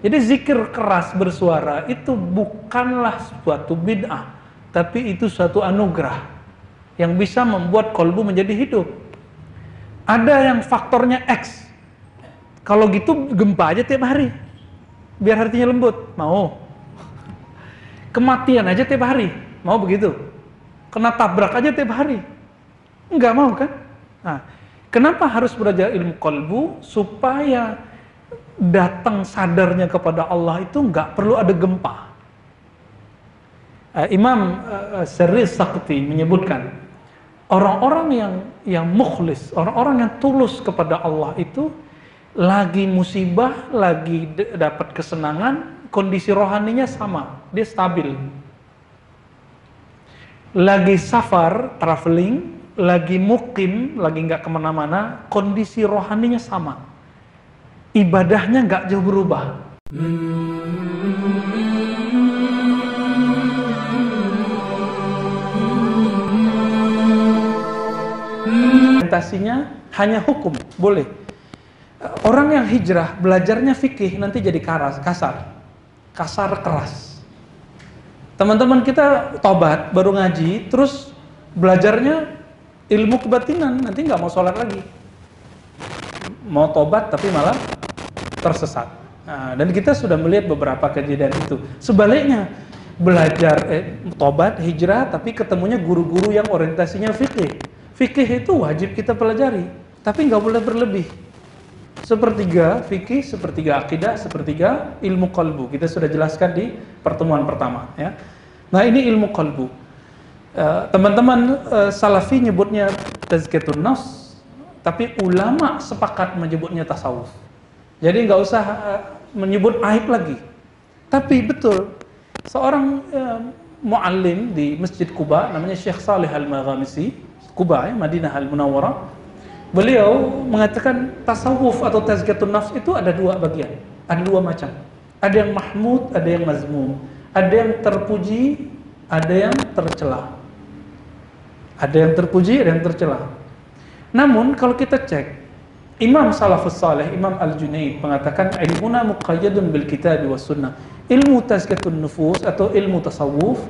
Jadi zikir keras bersuara itu bukanlah suatu bid'ah, tapi itu suatu anugerah yang bisa membuat kolbu menjadi hidup. Ada yang faktornya X. Kalau gitu gempa aja tiap hari, biar hatinya lembut. Mau? Kematian aja tiap hari, mau begitu? Kena tabrak aja tiap hari, enggak mau kan? Nah, kenapa harus belajar ilmu kolbu? Supaya datang sadarnya kepada Allah itu nggak perlu ada gempa. Imam Syarih Sakti menyebutkan orang-orang yang mukhlis, orang-orang yang tulus kepada Allah itu lagi musibah, lagi dapat kesenangan, kondisi rohaninya sama, dia stabil. Lagi safar, traveling, lagi mukim, lagi nggak kemana-mana, kondisi rohaninya sama. Ibadahnya nggak jauh berubah. Orientasinya hanya hukum, boleh. Orang yang hijrah belajarnya fikih nanti jadi kasar keras. Teman-teman kita tobat baru ngaji, terus belajarnya ilmu kebatinan, nanti nggak mau sholat lagi, mau tobat tapi malah tersesat. Nah, dan kita sudah melihat beberapa kejadian itu. Sebaliknya, belajar tobat, hijrah, tapi ketemunya guru-guru yang orientasinya fikih. Fikih itu wajib kita pelajari, tapi nggak boleh berlebih. Sepertiga fikih, sepertiga akidah, sepertiga ilmu qalbu. Kita sudah jelaskan di pertemuan pertama. Ya. Nah, ini ilmu qalbu. Teman-teman Salafi nyebutnya tazkiyatun nafs, tapi ulama sepakat menyebutnya tasawuf. Jadi nggak usah menyebut aib lagi. Tapi betul, seorang muallim di Masjid Quba, namanya Syekh Saleh Al-Maghamisi, Quba, Madinah Al-Munawwarah, beliau mengatakan tasawuf atau tazkiyatun nafs itu ada dua bagian, ada dua macam. Ada yang mahmud, ada yang mazmum. Ada yang terpuji, ada yang tercela. Ada yang terpuji, ada yang tercela. Namun kalau kita cek, Imam Salafus Saleh, Imam Al-Junaid mengatakan ilmuna muqayyadun bil kitab was sunnah. Ilmu tazkiyatun nufus atau ilmu tasawuf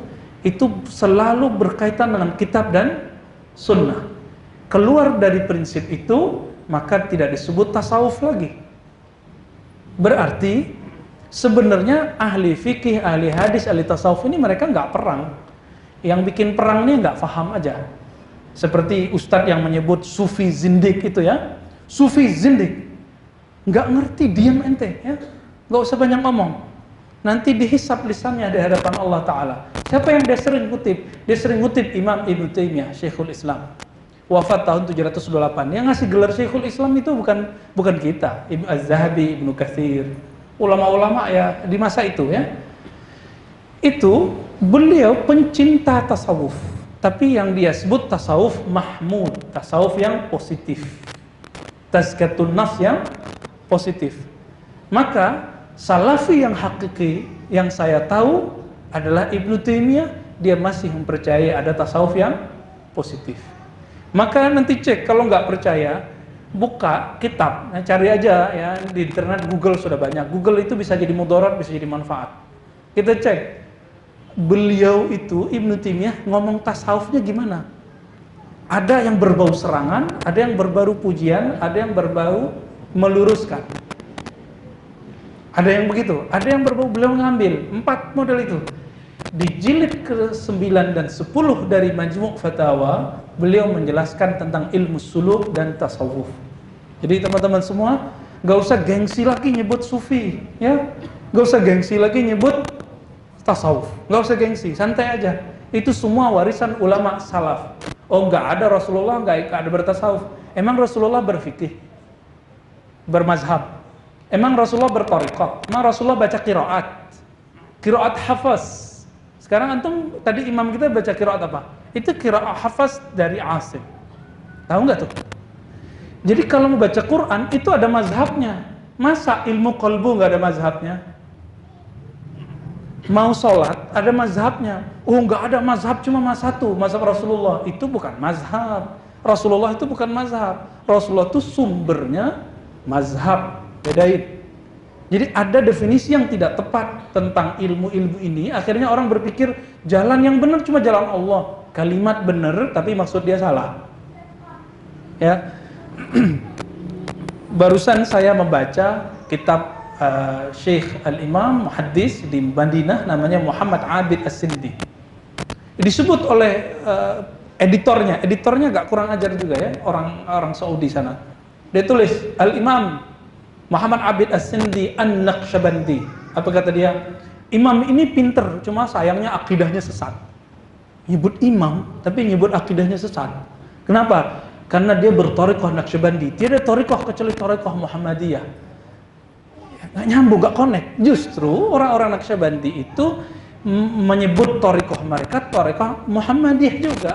itu selalu berkaitan dengan kitab dan sunnah. Keluar dari prinsip itu, maka tidak disebut tasawuf lagi. Berarti sebenarnya ahli fikih, ahli hadis, ahli tasawuf ini mereka nggak perang. Yang bikin perang ini nggak paham aja. Seperti ustadz yang menyebut sufi zindik itu ya. Sufi zindik, nggak ngerti, diam ente, ya, nggak usah banyak ngomong. Nanti dihisap lisannya di hadapan Allah Taala. Siapa yang dia sering kutip? Dia sering kutip Imam Ibnu Taimiyah, Syekhul Islam, wafat tahun 728. Yang ngasih gelar Syekhul Islam itu bukan kita, Ibnu Az-Zahabi, Ibnu Katsir, ulama-ulama ya di masa itu ya. Itu beliau pencinta tasawuf, tapi yang dia sebut tasawuf mahmud, tasawuf yang positif. Tazkiyatun nafs yang positif. Maka Salafi yang hakiki yang saya tahu adalah Ibnu Taimiyah, dia masih mempercayai ada tasawuf yang positif. Maka nanti cek, kalau nggak percaya buka kitab, nah, cari aja ya di internet, Google sudah banyak. Google itu bisa jadi mudarat, bisa jadi manfaat. Kita cek beliau itu Ibnu Taimiyah ngomong tasawufnya gimana. Ada yang berbau serangan, ada yang berbau pujian, ada yang berbau meluruskan. Ada yang begitu, ada yang berbau, beliau ngambil 4 model itu. Di jilid ke-9 dan 10 dari Majmu' Fatawa, beliau menjelaskan tentang ilmu suluk dan tasawuf. Jadi teman-teman semua, gak usah gengsi lagi nyebut sufi, ya, gak usah gengsi lagi nyebut tasawuf, gak usah gengsi, santai aja. Itu semua warisan ulama salaf. Oh, nggak ada Rasulullah, nggak ada bertasawuf. Emang Rasulullah berfikih, bermazhab? Emang Rasulullah berthariqah? Emang Rasulullah baca qiraat hafaz? Sekarang antum tadi imam kita baca qiraat apa? Itu qiraat hafaz dari Asim. Tahu nggak tuh? Jadi kalau mau baca Quran itu ada mazhabnya. Masa ilmu qalbu nggak ada mazhabnya? Mau sholat ada mazhabnya. Oh, nggak ada mazhab, cuma satu, mazhab Rasulullah. Itu bukan mazhab. Rasulullah itu bukan mazhab. Rasulullah itu sumbernya mazhab. Bedain. Jadi ada definisi yang tidak tepat tentang ilmu-ilmu ini, akhirnya orang berpikir jalan yang benar cuma jalan Allah. Kalimat benar tapi maksud dia salah. Ya. Barusan saya membaca kitab Syekh Al-Imam Muhaddis di Madinah, namanya Muhammad Abid As-Sindi. Disebut oleh editornya agak kurang ajar juga ya, orang Saudi sana. Dia tulis Al-Imam Muhammad Abid As-Sindi An-Naqsyabandi. Apa kata dia? Imam ini pinter, cuma sayangnya akidahnya sesat. Nyebut imam, tapi nyebut akidahnya sesat. Kenapa? Karena dia berthariqah Naqsyabandi. Tiada thariqah kecuali thariqah Muhammadiyah. Nggak nyambung, nggak connect. Justru orang-orang Naqsyabandi itu menyebut thariqah mereka thariqah Muhammadiyah juga.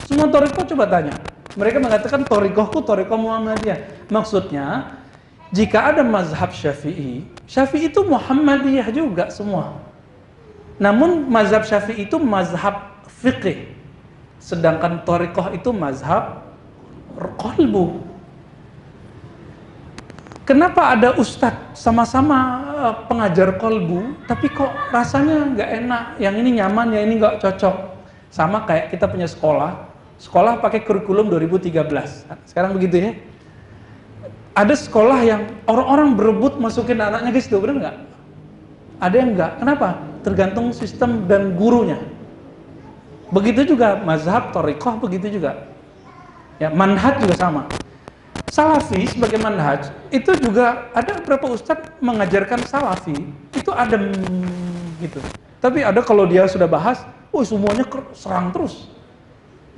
Semua thariqah coba tanya. Mereka mengatakan thariqahku thariqah Muhammadiyah. Maksudnya, jika ada mazhab Syafi'i, Syafi'i itu Muhammadiyah juga semua. Namun mazhab Syafi'i itu mazhab fiqih, sedangkan thariqah itu mazhab qalbu. Kenapa ada ustadz sama-sama pengajar qalbu, tapi kok rasanya nggak enak, yang ini nyaman, yang ini nggak cocok. Sama kayak kita punya sekolah pakai kurikulum 2013. Sekarang begitu ya. Ada sekolah yang orang-orang berebut masukin anaknya ke situ, benar nggak? Ada yang nggak. Kenapa? Tergantung sistem dan gurunya. Begitu juga mazhab, thariqah begitu juga. Ya, manhaj juga sama. Salafi sebagai manhaj itu juga ada beberapa ustadz mengajarkan salafi itu adem gitu. Tapi ada kalau dia sudah bahas, semuanya serang terus.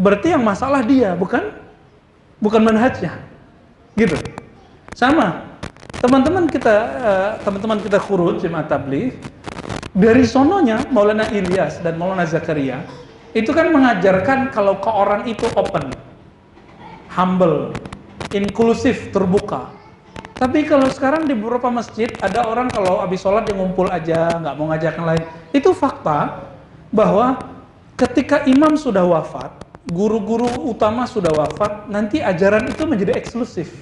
Berarti yang masalah dia, bukan manhajnya, gitu. Sama, teman-teman kita Khuruj Jemaah Tabligh dari sononya Maulana Ilyas dan Maulana Zakaria itu kan mengajarkan kalau ke orang itu open, humble, inklusif, terbuka. Tapi kalau sekarang di beberapa masjid ada orang kalau habis sholat dia ngumpul aja, nggak mau ngajak yang lain. Itu fakta bahwa ketika imam sudah wafat, guru-guru utama sudah wafat, nanti ajaran itu menjadi eksklusif.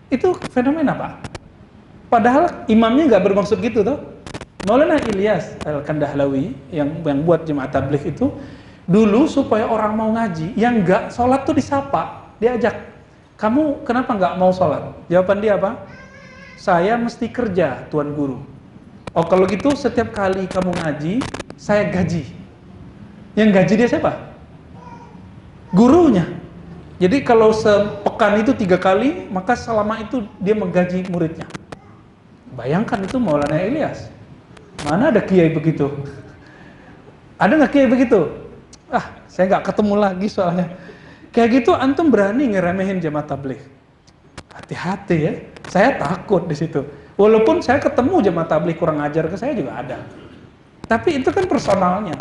Itu fenomena Pak. Padahal imamnya nggak bermaksud gitu toh. Maulana Ilyas Al-Kandahlawi yang buat Jemaah Tabligh itu dulu supaya orang mau ngaji, yang nggak sholat tuh disapa, diajak. Kamu kenapa nggak mau sholat? Jawaban dia apa? Saya mesti kerja, Tuan Guru. Oh kalau gitu setiap kali kamu ngaji, saya gaji. Yang gaji dia siapa? Gurunya. Jadi kalau sepekan itu 3 kali, maka selama itu dia menggaji muridnya. Bayangkan itu Maulana Ilyas. Mana ada kiai begitu? Ada nggak kiai begitu? Saya nggak ketemu lagi soalnya. Kayak gitu antum berani ngeremehin Jemaah Tabligh. Hati-hati ya. Saya takut di situ. Walaupun saya ketemu Jemaah Tabligh kurang ajar ke saya juga ada. Tapi itu kan personalnya.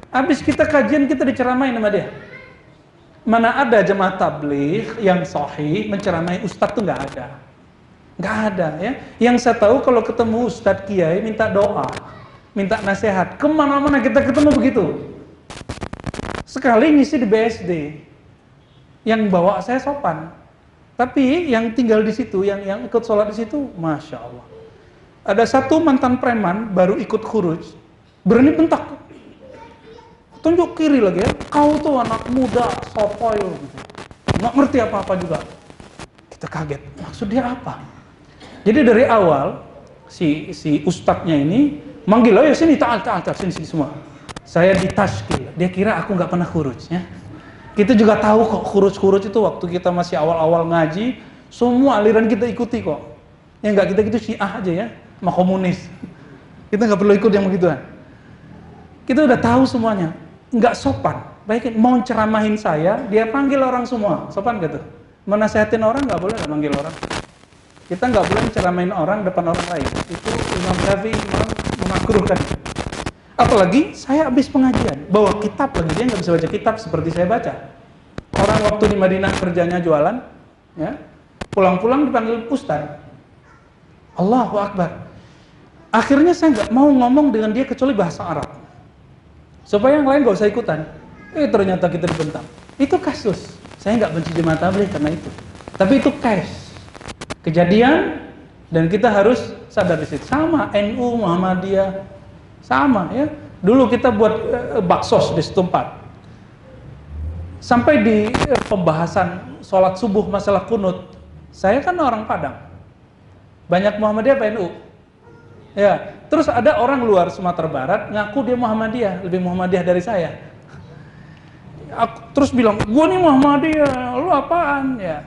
Habis kita kajian kita diceramain sama dia. Mana ada Jemaah Tabligh yang sahih menceramai ustadz tuh nggak ada. Nggak ada ya. Yang saya tahu kalau ketemu ustadz kiai minta doa, minta nasihat. Kemana-mana kita ketemu begitu. Sekali ngisi di BSD, yang bawa saya sopan. Tapi yang tinggal di situ, yang ikut sholat di situ, masya Allah. Ada satu mantan preman baru ikut Khuruj, berani bentak. Tunjuk kiri lagi ya, kau tuh anak muda, sopoy gitu. Nggak ngerti apa-apa juga. Kita kaget, maksud dia apa? Jadi dari awal, si ustadznya ini manggil, ya sini, ta'al, sini semua. Saya ditashkil, dia kira aku nggak pernah Khuruj ya. Kita juga tahu kok Khuruj itu waktu kita masih awal-awal ngaji, semua aliran kita ikuti kok. Yang nggak kita gitu Syiah aja ya, sama komunis. Kita nggak perlu ikut yang begituan. Kita udah tahu semuanya. Nggak sopan. Baik, mau ceramahin saya, dia panggil orang semua. Sopan gitu. Menasehatin orang nggak boleh, nggak manggil orang. Kita nggak boleh ceramahin orang depan orang lain. Itu Imam Syafi'i memakruhkan. Apalagi saya habis pengajian, bawa kitab lagi, dia nggak bisa baca kitab seperti saya baca. Orang waktu di Madinah kerjanya jualan, ya, pulang-pulang dipanggil ustaz. Allahu Akbar. Akhirnya saya nggak mau ngomong dengan dia kecuali bahasa Arab, supaya yang lain nggak usah ikutan. Ternyata kita dibentak. Itu kasus. Saya nggak benci Jemaah Tabligh karena itu. Tapi itu case. Kejadian Dan kita harus sadar di situ. Sama NU, Muhammadiyah, sama ya. Dulu kita buat baksos di setempat. Sampai di pembahasan sholat subuh masalah kunut, saya kan orang Padang. Banyak Muhammadiyah apa NU? Ya, terus ada orang luar Sumatera Barat ngaku dia Muhammadiyah, lebih Muhammadiyah dari saya. Aku terus bilang, gua nih Muhammadiyah, lu apaan? Ya,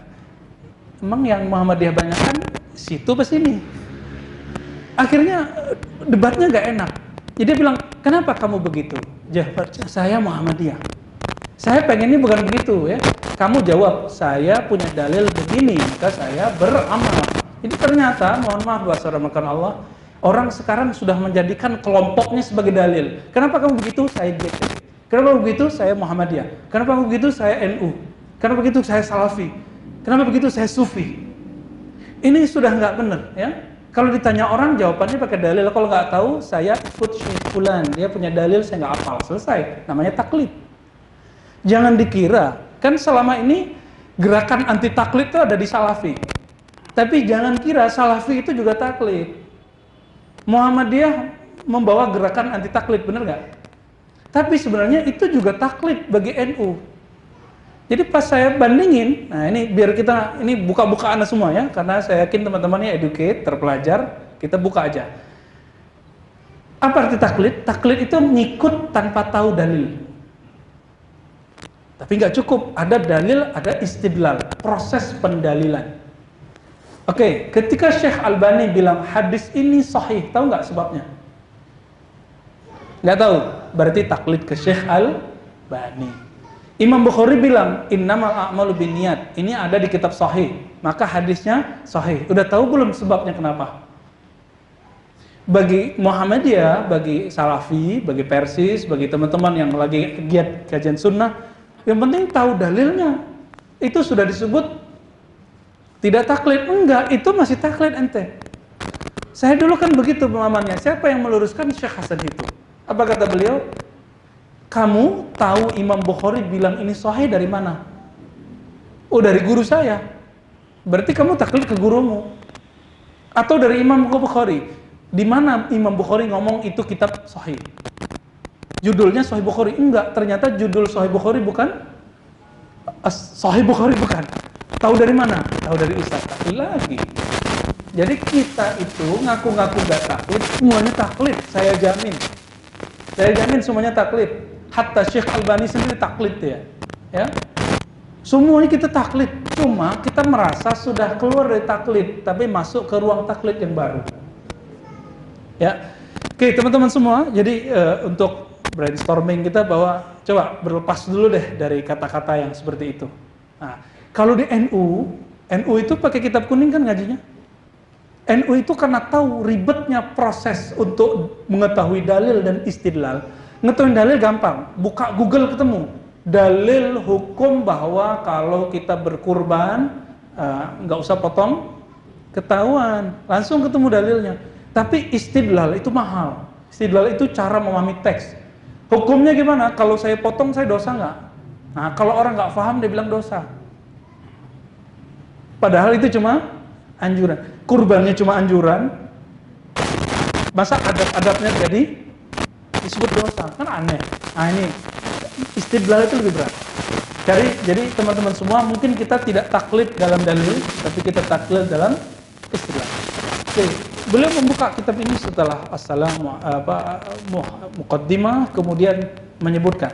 emang yang Muhammadiyah banyak kan situ ke sini. Akhirnya debatnya nggak enak. Jadi dia bilang, kenapa kamu begitu? Jawab, saya Muhammadiyah. Saya pengennya bukan begitu ya. Kamu jawab, saya punya dalil begini, maka saya beramal. Jadi ternyata, mohon maaf bahasa rahmatkan Allah, orang sekarang sudah menjadikan kelompoknya sebagai dalil. Kenapa kamu begitu? Saya GP. Kenapa begitu? Saya Muhammadiyah. Kenapa begitu? Saya NU. Kenapa begitu? Saya Salafi. Kenapa begitu? Saya Sufi. Ini sudah nggak benar ya. Kalau ditanya orang, jawabannya pakai dalil. Kalau nggak tahu, saya ikut Syekh Fulan. Dia punya dalil, saya nggak hafal. Selesai. Namanya taklid. Jangan dikira, kan selama ini gerakan anti taklid itu ada di Salafi. Tapi jangan kira Salafi itu juga taklid. Muhammadiyah membawa gerakan anti taklid, bener nggak? Tapi sebenarnya itu juga taklid bagi NU. Jadi pas saya bandingin, nah ini biar kita, ini buka-buka Anda semua ya, karena saya yakin teman-temannya educate, terpelajar, kita buka aja. Apa arti taklid? Taklid itu ngikut tanpa tahu dalil. Tapi nggak cukup, ada dalil, ada istidlal, proses pendalilan. Oke, ketika Syekh Albani bilang hadis ini sahih, tahu nggak sebabnya? Nggak tahu, berarti taklid ke Syekh Albani. Imam Bukhari bilang innamal a'malu binniyat, ini ada di kitab sahih, maka hadisnya sahih. Udah tahu belum sebabnya kenapa? Bagi Muhammadiyah, bagi Salafi, bagi Persis, bagi teman-teman yang lagi giat kajian sunnah, yang penting tahu dalilnya. Itu sudah disebut tidak taklid. Enggak, itu masih taklid ente. Saya dulu kan begitu pemahamannya. Siapa yang meluruskan? Syekh Hasan itu. Apa kata beliau? Kamu tahu Imam Bukhari bilang ini sahih dari mana? Oh, dari guru saya. Berarti kamu taklid ke gurumu. Atau dari Imam Bukhari. Di mana Imam Bukhari ngomong itu kitab sahih? Judulnya Sahih Bukhari. Enggak, ternyata judul Sahih Bukhari bukan Sahih Bukhari, bukan. Tahu dari mana? Tahu dari Ustaz. Tapi lagi. Jadi kita itu ngaku-ngaku gak taklid, semuanya taklid. Saya jamin. Saya jamin semuanya taklid. Hatta Syekh Albani sendiri taklid ya. Semuanya kita taklid. Cuma kita merasa sudah keluar dari taklid, tapi masuk ke ruang taklid yang baru. Ya. Oke, teman-teman semua. Jadi untuk brainstorming kita bahwa coba berlepas dulu deh dari kata-kata yang seperti itu. Nah, kalau di NU itu pakai kitab kuning kan ngajinya. NU itu karena tahu ribetnya proses untuk mengetahui dalil dan istidlal. Ngetahui dalil gampang, buka Google ketemu. Dalil hukum bahwa kalau kita berkurban nggak usah potong ketahuan, langsung ketemu dalilnya. Tapi istidlal itu mahal. Istidlal itu cara memahami teks. Hukumnya gimana? Kalau saya potong, saya dosa nggak? Nah, kalau orang nggak paham, dia bilang dosa. Padahal itu cuma anjuran. Kurbannya cuma anjuran. Masa adab-adabnya jadi disebut dosa? Kan aneh. Nah ini, istidlal itu lebih berat. Jadi teman-teman semua, mungkin kita tidak taklid dalam dalil, tapi kita taklid dalam istidlal. Oke. Beliau membuka kitab ini setelah muqaddimah, kemudian menyebutkan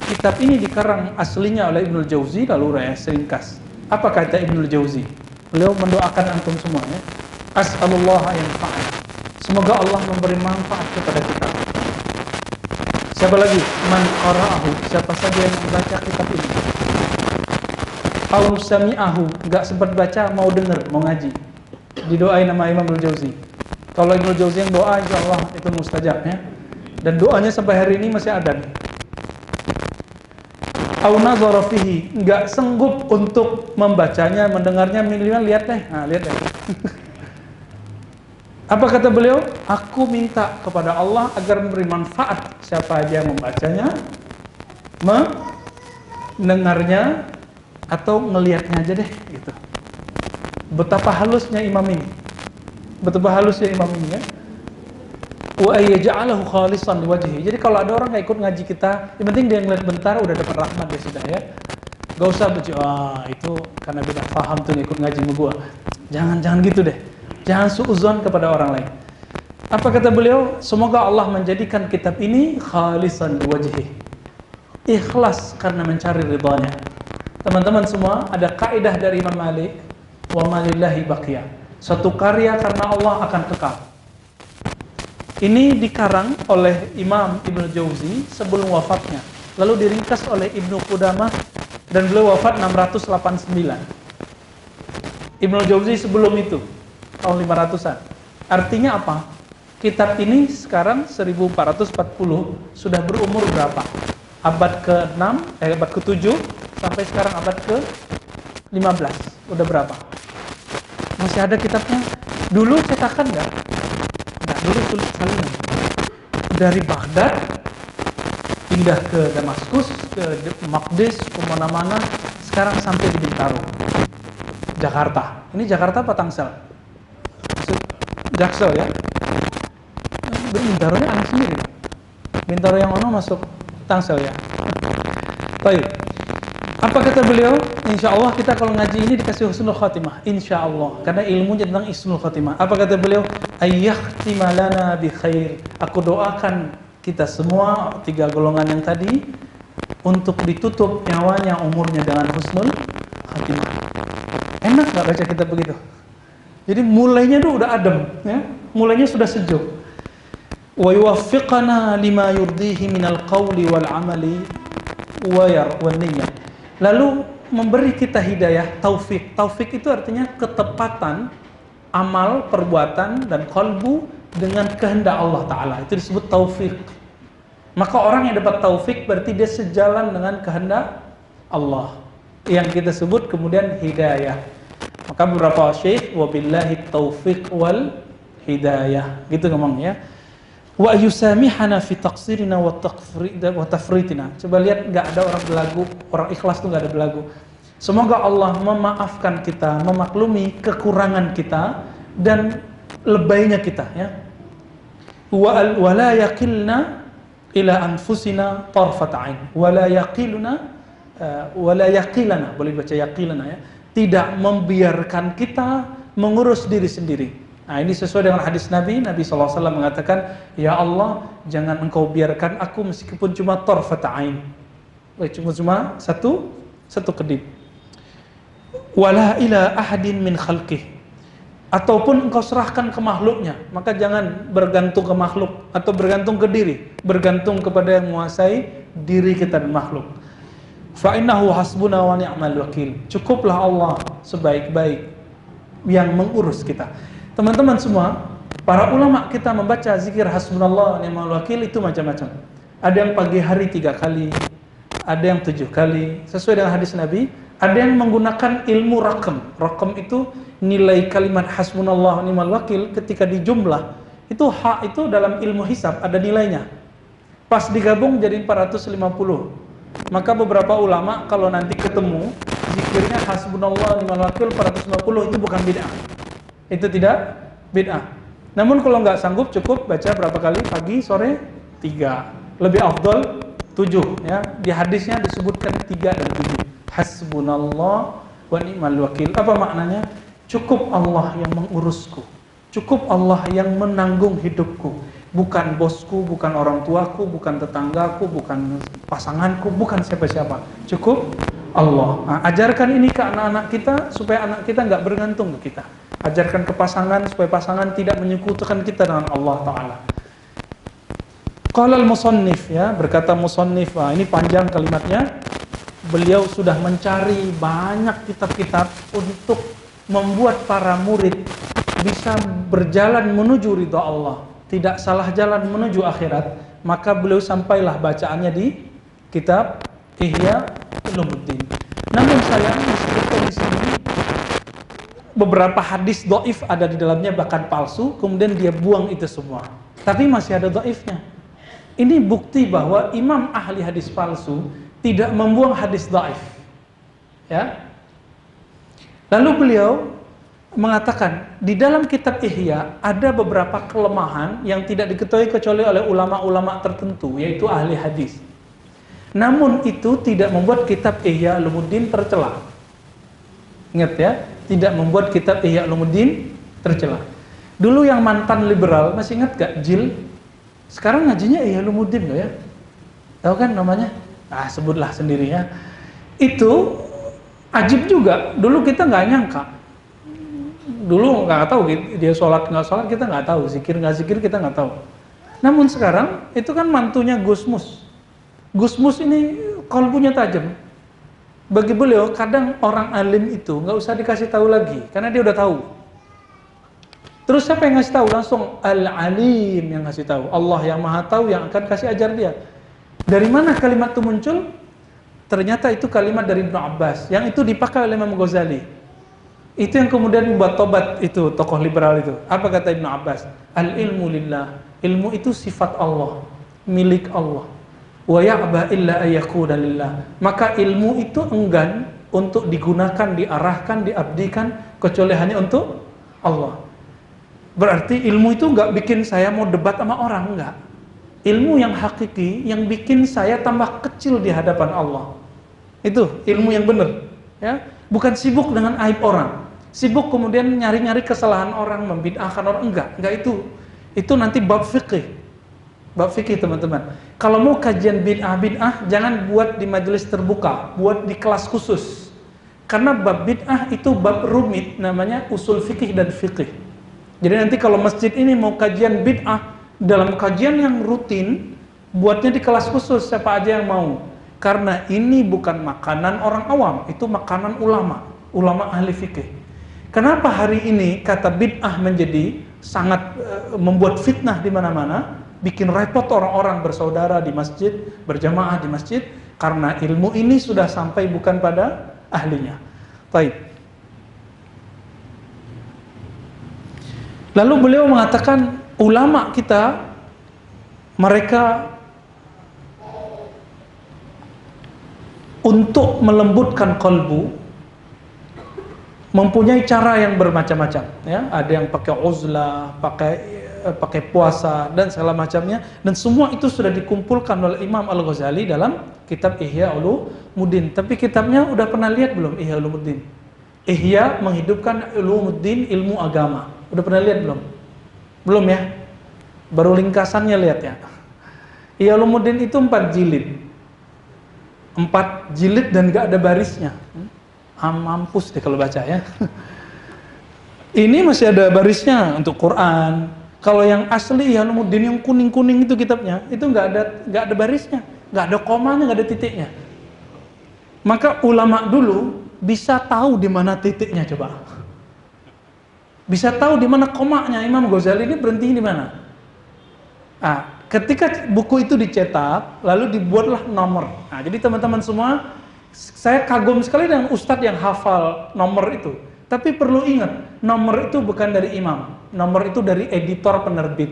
kitab ini dikarang aslinya oleh Ibnul Jauzi, lalu ringkas. Apa kata Ibnul Jauzi? Beliau mendoakan antum semuanya. As'alullah yang fa'al. Semoga Allah memberi manfaat kepada kita. Siapa lagi? Man qara'ahu. Siapa saja yang membaca kitab ini. Au sami'ahu. Enggak sempat baca, mau dengar, mau ngaji. Didoain nama Imam Ibnul Jauzi. Kalau Ibnul Jauzi yang doa, insya Allah itu mustajab ya. Dan doanya sampai hari ini masih ada. Au nazara fihi, enggak sanggup untuk membacanya, mendengarnya, minimal lihat deh. Nah, lihat deh. Apa kata beliau? Aku minta kepada Allah agar memberi manfaat siapa aja yang membacanya, mendengarnya, atau ngelihatnya aja deh gitu. Betapa halusnya imam ini. Betapa halusnya imam ini ya. Wa ayyaj'alahu khalisan liwajhi. Jadi kalau ada orang nggak ikut ngaji kita, yang penting dia ngeliat bentar udah dapat rahmat dia sudah ya. Gak usah itu karena beda paham tuh ikut ngaji sama gua. Jangan gitu deh. Jangan suudzon kepada orang lain. Apa kata beliau? Semoga Allah menjadikan kitab ini khalisan liwajhi. Ikhlas karena mencari ridhanya. Teman-teman semua, ada kaidah dari Imam Malik, wa malillahi baqiyah. Satu karya karena Allah akan kekal. Ini dikarang oleh Imam Ibnu Jauzi sebelum wafatnya. Lalu diringkas oleh Ibnu Qudamah dan beliau wafat 689. Ibnu Jauzi sebelum itu, tahun 500-an. Artinya apa? Kitab ini sekarang 1440 sudah berumur berapa? Abad ke-6, abad ke-7 sampai sekarang abad ke-15. Udah berapa? Masih ada kitabnya? Dulu cetakan nggak? Nggak, dulu tulis salinan. Dari Baghdad pindah ke Damaskus, ke Maqdis, ke mana-mana, sekarang sampai di Bintaro, Jakarta. Ini Jakarta apa Tangsel? Jaksel ya. Bintaronya aneh sendiri. Bintaro yang ono masuk Tangsel ya. Baik. Apa kata beliau? Insya Allah kita kalau ngaji ini dikasih husnul khatimah. Insya Allah. Karena ilmunya tentang husnul khatimah. Apa kata beliau? Ayyakhtima lana bi khair. Aku doakan kita semua 3 golongan yang tadi untuk ditutup nyawanya, umurnya dengan husnul khatimah. Enak nggak baca kitab begitu? Jadi mulainya tuh udah adem, ya. Mulainya sudah sejuk. Wa yuwaffiqana lima yurdihi minal qawli wal amali wa niyyah. Lalu memberi kita hidayah, taufik. Taufik itu artinya ketepatan amal, perbuatan dan qalbu dengan kehendak Allah Ta'ala. Itu disebut taufik. Maka orang yang dapat taufik berarti dia sejalan dengan kehendak Allah, yang kita sebut kemudian hidayah. Maka beberapa syekh wabillahi taufiq wal hidayah gitu ngomong ya. Wa yusamihana fi taqsirina wa tafritina. Coba lihat, nggak ada orang belagu, orang ikhlas tuh nggak ada belagu. Semoga Allah memaafkan kita, memaklumi kekurangan kita dan lebaynya kita ya. Wa la yaqilna ila anfusina tarfat ain. Wa la yaqilana, boleh baca yaqilana ya. Tidak membiarkan kita mengurus diri sendiri. Nah, ini sesuai dengan hadis Nabi SAW mengatakan, ya Allah, jangan engkau biarkan aku meskipun cuma tarfat ain. Cuma satu kedip. Wala ila ahadin min khalqih. Ataupun engkau serahkan ke makhluknya, maka jangan bergantung ke makhluk atau bergantung ke diri, bergantung kepada yang menguasai diri kita dan makhluk. Fa innahu hasbuna wa ni'mal wakil. Cukuplah Allah sebaik-baik yang mengurus kita. Teman-teman semua, para ulama kita membaca zikir hasbunallah wa ni'mal wakil itu macam-macam. Ada yang pagi hari 3 kali, ada yang 7 kali, sesuai dengan hadis Nabi. Ada yang menggunakan ilmu rakam. Rakam itu nilai kalimat hasbunallah wa ni'mal wakil ketika dijumlah. Itu hak itu dalam ilmu hisab ada nilainya. Pas digabung jadi 450. Maka beberapa ulama kalau nanti ketemu zikirnya hasbunallah wa ni'mal wakil 450 itu bukan bid'ah. Itu tidak bid'ah. Namun kalau nggak sanggup cukup baca berapa kali? Pagi, sore 3. Lebih afdal 7 ya. Di hadisnya disebutkan 3 dan 7. Hasbunallah wa ni'mal wakil. Apa maknanya? Cukup Allah yang mengurusku. Cukup Allah yang menanggung hidupku. Bukan bosku, bukan orang tuaku, bukan tetanggaku, bukan pasanganku, bukan siapa-siapa. Cukup Allah. Nah, ajarkan ini ke anak-anak kita supaya anak kita nggak bergantung ke kita. Ajarkan ke pasangan supaya pasangan tidak menyekutukan kita dengan Allah Ta'ala. Qala al-musannif ya, berkata musannif, ini panjang kalimatnya. Beliau sudah mencari banyak kitab-kitab untuk membuat para murid bisa berjalan menuju ridha Allah, tidak salah jalan menuju akhirat. Maka beliau sampailah bacaannya di kitab Ihya Ulumuddin. Namun sayang disebutkan di sini beberapa hadis dhaif ada di dalamnya, bahkan palsu, kemudian dia buang itu semua. Tapi masih ada dhaifnya. Ini bukti bahwa imam ahli hadis palsu tidak membuang hadis dhaif. Ya. Lalu beliau mengatakan di dalam kitab Ihya ada beberapa kelemahan yang tidak diketahui kecuali oleh ulama-ulama tertentu, yaitu ahli hadis. Namun itu tidak membuat kitab Ihya Ulumuddin tercela. Ingat ya, tidak membuat kitab Ihya Ulumuddin tercela. Dulu yang mantan liberal, masih ingat gak Jil? Sekarang ngajinya Ihya Ulumuddin gak ya? Tahu kan namanya? Ah, sebutlah sendiri ya. Itu ajib juga. Dulu kita nggak nyangka. Dulu nggak tahu dia sholat nggak sholat, kita nggak tahu, zikir nggak zikir kita nggak tahu. Namun sekarang itu kan mantunya Gus Mus. Gus Mus ini kalbunya tajam. Bagi beliau kadang orang alim itu nggak usah dikasih tahu lagi karena dia udah tahu. Terus siapa yang ngasih tahu? Langsung Al-Alim yang ngasih tahu. Allah yang Maha Tahu yang akan kasih ajar dia. Dari mana kalimat itu muncul? Ternyata itu kalimat dari Ibnu Abbas yang itu dipakai oleh Imam Ghazali. Itu yang kemudian membuat tobat itu tokoh liberal itu. Apa kata Ibnu Abbas? Al-ilmu lillah. Ilmu itu sifat Allah, milik Allah. Wa ya'ba illa ayyakuna lillah. Maka ilmu itu enggan untuk digunakan, diarahkan, diabdikan kecuali hanya untuk Allah. Berarti ilmu itu enggak bikin saya mau debat sama orang, enggak. Ilmu yang hakiki yang bikin saya tambah kecil di hadapan Allah. Itu ilmu yang benar, ya. Bukan sibuk dengan aib orang. Sibuk kemudian nyari-nyari kesalahan orang, membid'ahkan orang, enggak itu. Itu nanti bab fikih. Bab fikih, teman-teman. Kalau mau kajian bid'ah, jangan buat di majelis terbuka, buat di kelas khusus. Karena bab bid'ah itu bab rumit, namanya usul fikih dan fikih. Jadi nanti kalau masjid ini mau kajian bid'ah dalam kajian yang rutin, buatnya di kelas khusus siapa aja yang mau. Karena ini bukan makanan orang awam, itu makanan ulama, ulama ahli fikih. Kenapa hari ini kata bid'ah menjadi sangat membuat fitnah di mana-mana, bikin repot orang-orang bersaudara di masjid, berjamaah di masjid, karena ilmu ini sudah sampai bukan pada ahlinya. Baik. Lalu beliau mengatakan ulama kita mereka untuk melembutkan kalbu mempunyai cara yang bermacam-macam, ya. Ada yang pakai uzlah, pakai puasa dan segala macamnya, dan semua itu sudah dikumpulkan oleh Imam Al-Ghazali dalam kitab Ihya Ulumuddin. Tapi kitabnya udah pernah lihat belum Ihya Ulumuddin? Ihya menghidupkan Ulumuddin, ilmu agama. Udah pernah lihat belum? Belum ya? Baru lingkasannya lihat ya. Ihya Ulumuddin itu 4 jilid. 4 jilid dan gak ada barisnya. Mampus deh kalau baca ya. Ini masih ada barisnya untuk Quran. Kalau yang asli Ihya Ulumuddin yang kuning-kuning itu kitabnya, itu gak ada barisnya, gak ada komanya, gak ada titiknya. Maka ulama dulu bisa tahu di mana titiknya, coba. Bisa tahu di mana komanya. Imam Ghazali ini berhenti di mana? Ketika buku itu dicetak, lalu dibuatlah nomor. Nah, jadi teman-teman semua, saya kagum sekali dengan ustadz yang hafal nomor itu. Tapi perlu ingat, nomor itu bukan dari imam, nomor itu dari editor penerbit.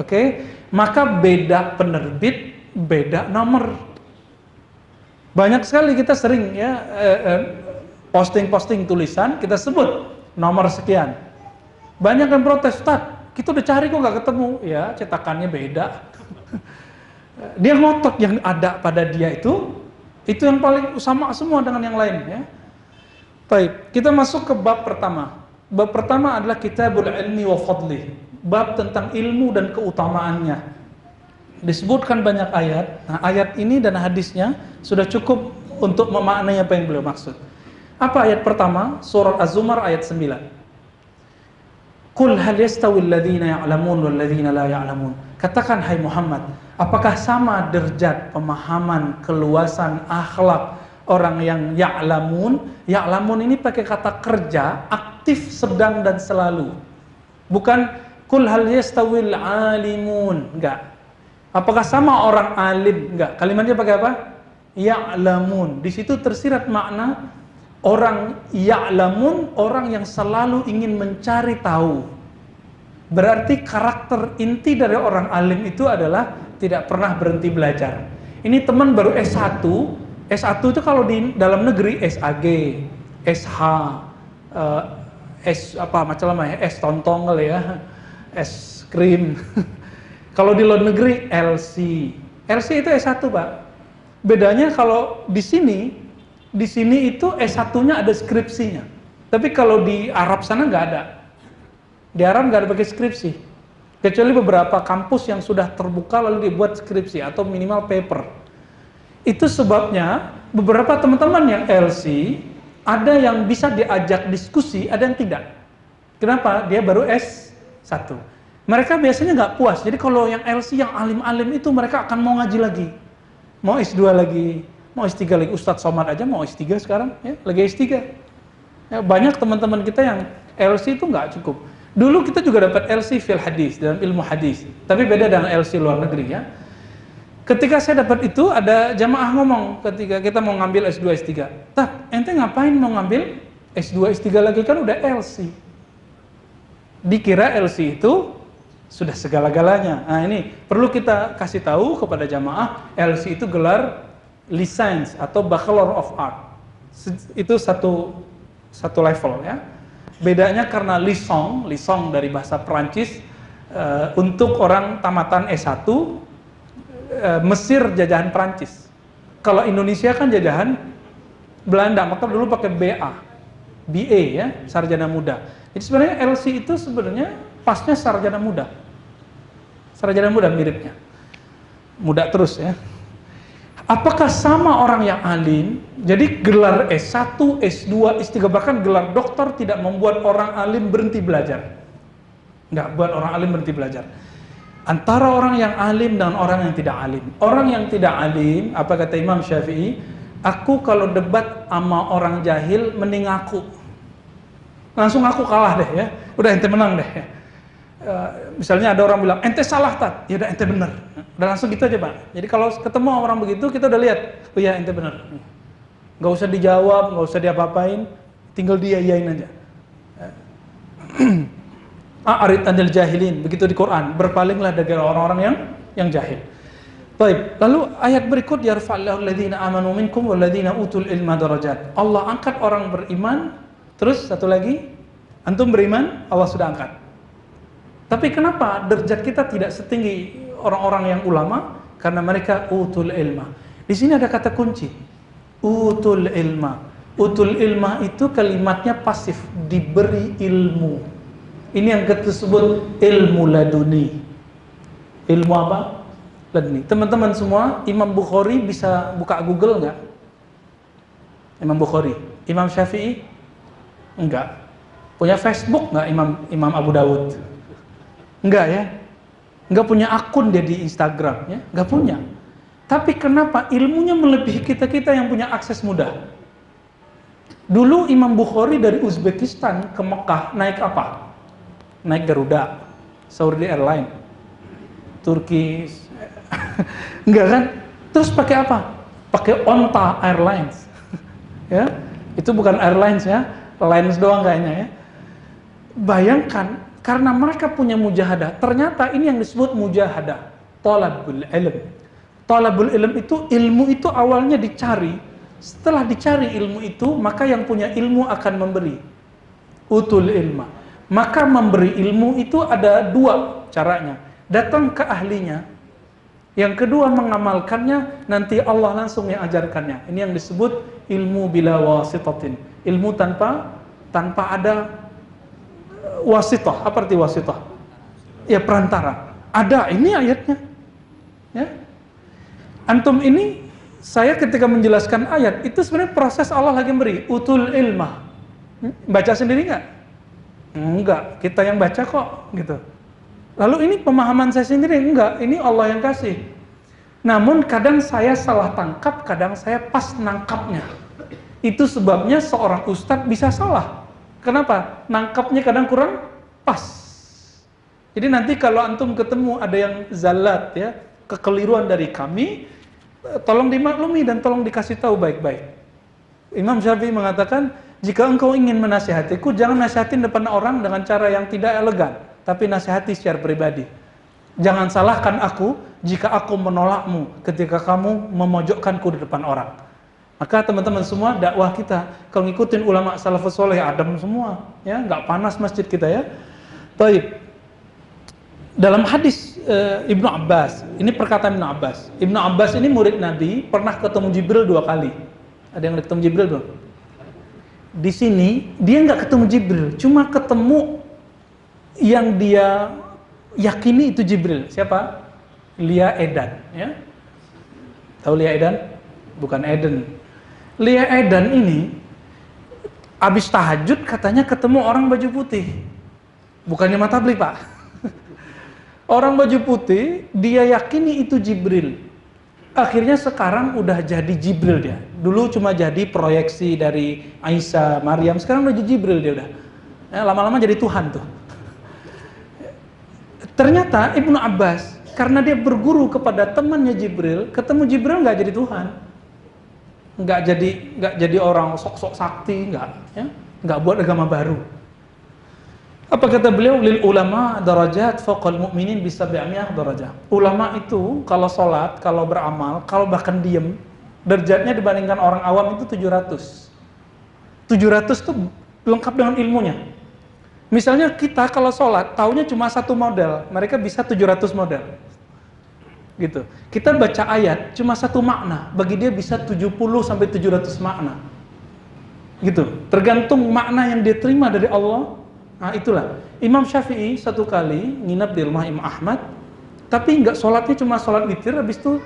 Oke? Maka beda penerbit, beda nomor. Banyak sekali kita sering ya posting-posting tulisan, kita sebut nomor sekian. Banyak yang protes, Ustadz, kita udah cari kok nggak ketemu. Ya, cetakannya beda. Dia ngotot yang ada pada dia itu yang paling sama semua dengan yang lain, ya. Baik, kita masuk ke bab pertama. Bab pertama adalah Kitabul Ilmi wa Fadlih. Bab tentang ilmu dan keutamaannya. Disebutkan banyak ayat. Nah, ayat ini dan hadisnya sudah cukup untuk memaknai apa yang beliau maksud. Apa ayat pertama? Surat Az-Zumar ayat 9. Qul hal yastawi alladhina ya'lamun wal ladzina la ya'lamun. Katakan hai Muhammad, apakah sama derajat pemahaman, keluasan akhlak orang yang ya'lamun? Ya'lamun ini pakai kata kerja, aktif, sedang dan selalu. Bukan qul hal yastawil alimun, enggak. Apakah sama orang alim? Enggak. Kalimatnya pakai apa? Ya'lamun. Di situ tersirat makna orang ya'lamun, orang yang selalu ingin mencari tahu. Berarti karakter inti dari orang alim itu adalah tidak pernah berhenti belajar. Ini teman baru S1. S1 itu kalau di dalam negeri SAG, SH, es apa macam ya, es tontong kali ya, es krim. Kalau di luar negeri LC. LC itu S1, Pak. Bedanya kalau di sini itu S1-nya ada skripsinya. Tapi kalau di Arab sana nggak ada. Di Arab nggak ada pakai skripsi. Kecuali beberapa kampus yang sudah terbuka lalu dibuat skripsi atau minimal paper. Itu sebabnya beberapa teman-teman yang LC ada yang bisa diajak diskusi, ada yang tidak. Kenapa? Dia baru S1. Mereka biasanya nggak puas. Jadi kalau yang LC yang alim-alim itu mereka akan mau ngaji lagi. Mau S2 lagi, mau S3 lagi. Ustadz Somad aja mau S3 sekarang, ya, lagi S3. Ya, banyak teman-teman kita yang LC itu nggak cukup. Dulu kita juga dapat LC fil hadis, dalam ilmu hadis. Tapi beda dengan LC luar negeri ya. Ketika saya dapat itu, ada jamaah ngomong ketika kita mau ngambil S2, S3. Ente ngapain mau ngambil S2, S3 lagi, kan udah LC. Dikira LC itu sudah segala-galanya. Nah ini, perlu kita kasih tahu kepada jamaah, LC itu gelar license atau Bachelor of Art. Itu satu level ya. Bedanya karena lisong dari bahasa Perancis, untuk orang tamatan S1, Mesir jajahan Prancis. Kalau Indonesia kan jajahan Belanda, maka dulu pakai BA ya, sarjana muda. Jadi sebenarnya LC itu sebenarnya pasnya sarjana muda. Sarjana muda miripnya. Muda terus ya. Apakah sama orang yang alim? Jadi gelar S1, S2, S3, bahkan gelar doktor tidak membuat orang alim berhenti belajar. Nggak buat orang alim berhenti belajar. Antara orang yang alim dan orang yang tidak alim. Orang yang tidak alim, apa kata Imam Syafi'i? Aku kalau debat sama orang jahil, mending aku. Langsung aku kalah deh ya. Udah ente menang deh ya. Misalnya ada orang bilang, ente salah Tat. Ya udah ente bener. Udah langsung gitu aja Pak. Jadi kalau ketemu orang begitu, kita udah lihat. Oh ya ente bener. Gak usah dijawab, gak usah diapa-apain. Tinggal diayain aja. A'rid anil jahilin, begitu di Quran, berpalinglah dari orang-orang yang jahil. Baik, lalu ayat berikut, yarfa'illahu alladhina amanu minkum walladhina utul ilma darajat. Allah angkat orang beriman, terus satu lagi, antum beriman, Allah sudah angkat. Tapi kenapa derajat kita tidak setinggi orang-orang yang ulama? Karena mereka utul ilma. Di sini ada kata kunci, utul ilma. Utul ilma itu kalimatnya pasif, diberi ilmu. Ini yang kita sebut ilmu laduni. Ilmu apa? Laduni. Teman-teman semua, Imam Bukhari bisa buka Google nggak? Imam Bukhari. Imam Syafi'i? Enggak. Punya Facebook nggak Imam Abu Dawud? Enggak ya? Enggak punya akun dia di Instagram ya? Enggak punya. Tapi kenapa ilmunya melebihi kita-kita yang punya akses mudah? Dulu Imam Bukhari dari Uzbekistan ke Mekah naik apa? Naik Garuda, Saudi Airline, Turki, enggak kan? Terus pakai apa? Pakai Onta Airlines, ya? Itu bukan airlines ya, lines doang kayaknya ya. Bayangkan, karena mereka punya mujahadah. Ternyata ini yang disebut mujahadah, talabul ilm. Talabul ilm itu ilmu itu awalnya dicari. Setelah dicari ilmu itu, maka yang punya ilmu akan memberi. Utul ilma. Maka memberi ilmu itu ada dua caranya. Datang ke ahlinya. Yang kedua mengamalkannya, nanti Allah langsung yang ajarkannya. Ini yang disebut ilmu bila wasitatin. Ilmu tanpa ada wasitah. Apa arti wasitah? Ya perantara. Ada, ini ayatnya. Ya. Antum ini, saya ketika menjelaskan ayat, itu sebenarnya proses Allah lagi memberi. Utul ilmah. Baca sendiri nggak? Enggak, kita yang baca kok gitu. Lalu ini pemahaman saya sendiri? Enggak, ini Allah yang kasih. Namun kadang saya salah tangkap, kadang saya pas nangkapnya. Itu sebabnya seorang ustadz bisa salah. Kenapa? Nangkapnya kadang kurang pas. Jadi nanti kalau antum ketemu ada yang zalat ya, kekeliruan dari kami, tolong dimaklumi dan tolong dikasih tahu baik-baik. Imam Syafi'i mengatakan, jika engkau ingin menasihatiku, jangan nasihatin depan orang dengan cara yang tidak elegan, tapi nasihati secara pribadi. Jangan salahkan aku jika aku menolakmu ketika kamu memojokkanku di depan orang. Maka teman-teman semua, dakwah kita kalau ngikutin ulama salafus soleh adem semua, ya, nggak panas masjid kita ya. Baik. Dalam hadis Ibnu Abbas, ini perkataan Ibnu Abbas. Ibnu Abbas ini murid Nabi, pernah ketemu Jibril 2 kali. Ada yang ketemu Jibril belum? Di sini dia nggak ketemu Jibril, cuma ketemu yang dia yakini itu Jibril. Siapa? Lia Edan, ya. Tahu Lia Edan? Bukan Eden. Lia Edan ini habis tahajud katanya ketemu orang baju putih. Bukannya mata beli, Pak. Orang baju putih, dia yakini itu Jibril. Akhirnya sekarang udah jadi Jibril dia. Dulu cuma jadi proyeksi dari Aisyah, Maryam, sekarang udah jadi Jibril dia udah. Ya, lama-lama jadi Tuhan tuh. Ternyata Ibnu Abbas, karena dia berguru kepada temannya Jibril, ketemu Jibril nggak jadi Tuhan. Nggak jadi orang sok-sok sakti, nggak buat agama baru. Apa kata beliau? Lil ulama darajat fawqal mu'minin bi 700 darajah. Ulama itu kalau sholat, kalau beramal, kalau bahkan diem, derajatnya dibandingkan orang awam itu 700. 700 itu lengkap dengan ilmunya. Misalnya kita kalau sholat taunya cuma satu model, mereka bisa 700 model. Gitu. Kita baca ayat cuma satu makna, bagi dia bisa 70 sampai 700 makna. Gitu. Tergantung makna yang dia terima dari Allah. Nah itulah, Imam Syafi'i satu kali nginap di rumah Imam Ahmad, tapi nggak sholatnya cuma sholat witir, habis itu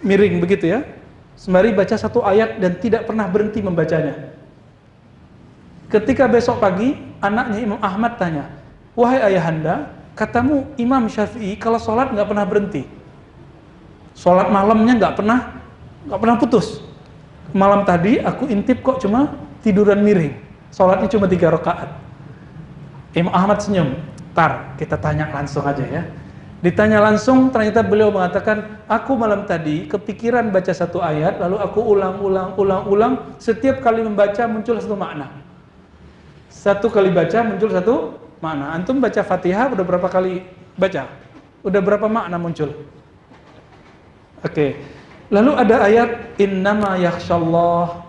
miring begitu ya, sembari baca satu ayat dan tidak pernah berhenti membacanya. Ketika besok pagi, anaknya Imam Ahmad tanya, wahai ayahanda, katamu Imam Syafi'i kalau sholat nggak pernah berhenti, sholat malamnya nggak pernah putus. Malam tadi aku intip kok cuma tiduran miring, sholatnya cuma 3 rakaat. Imam Ahmad senyum. Tar, kita tanya langsung aja ya. Ditanya langsung, ternyata beliau mengatakan, aku malam tadi kepikiran baca satu ayat, lalu aku ulang. Setiap kali membaca muncul satu makna. Satu kali baca muncul satu makna. Antum baca Fatihah udah berapa kali baca? Udah berapa makna muncul? Oke. Lalu ada ayat innama yakhshallah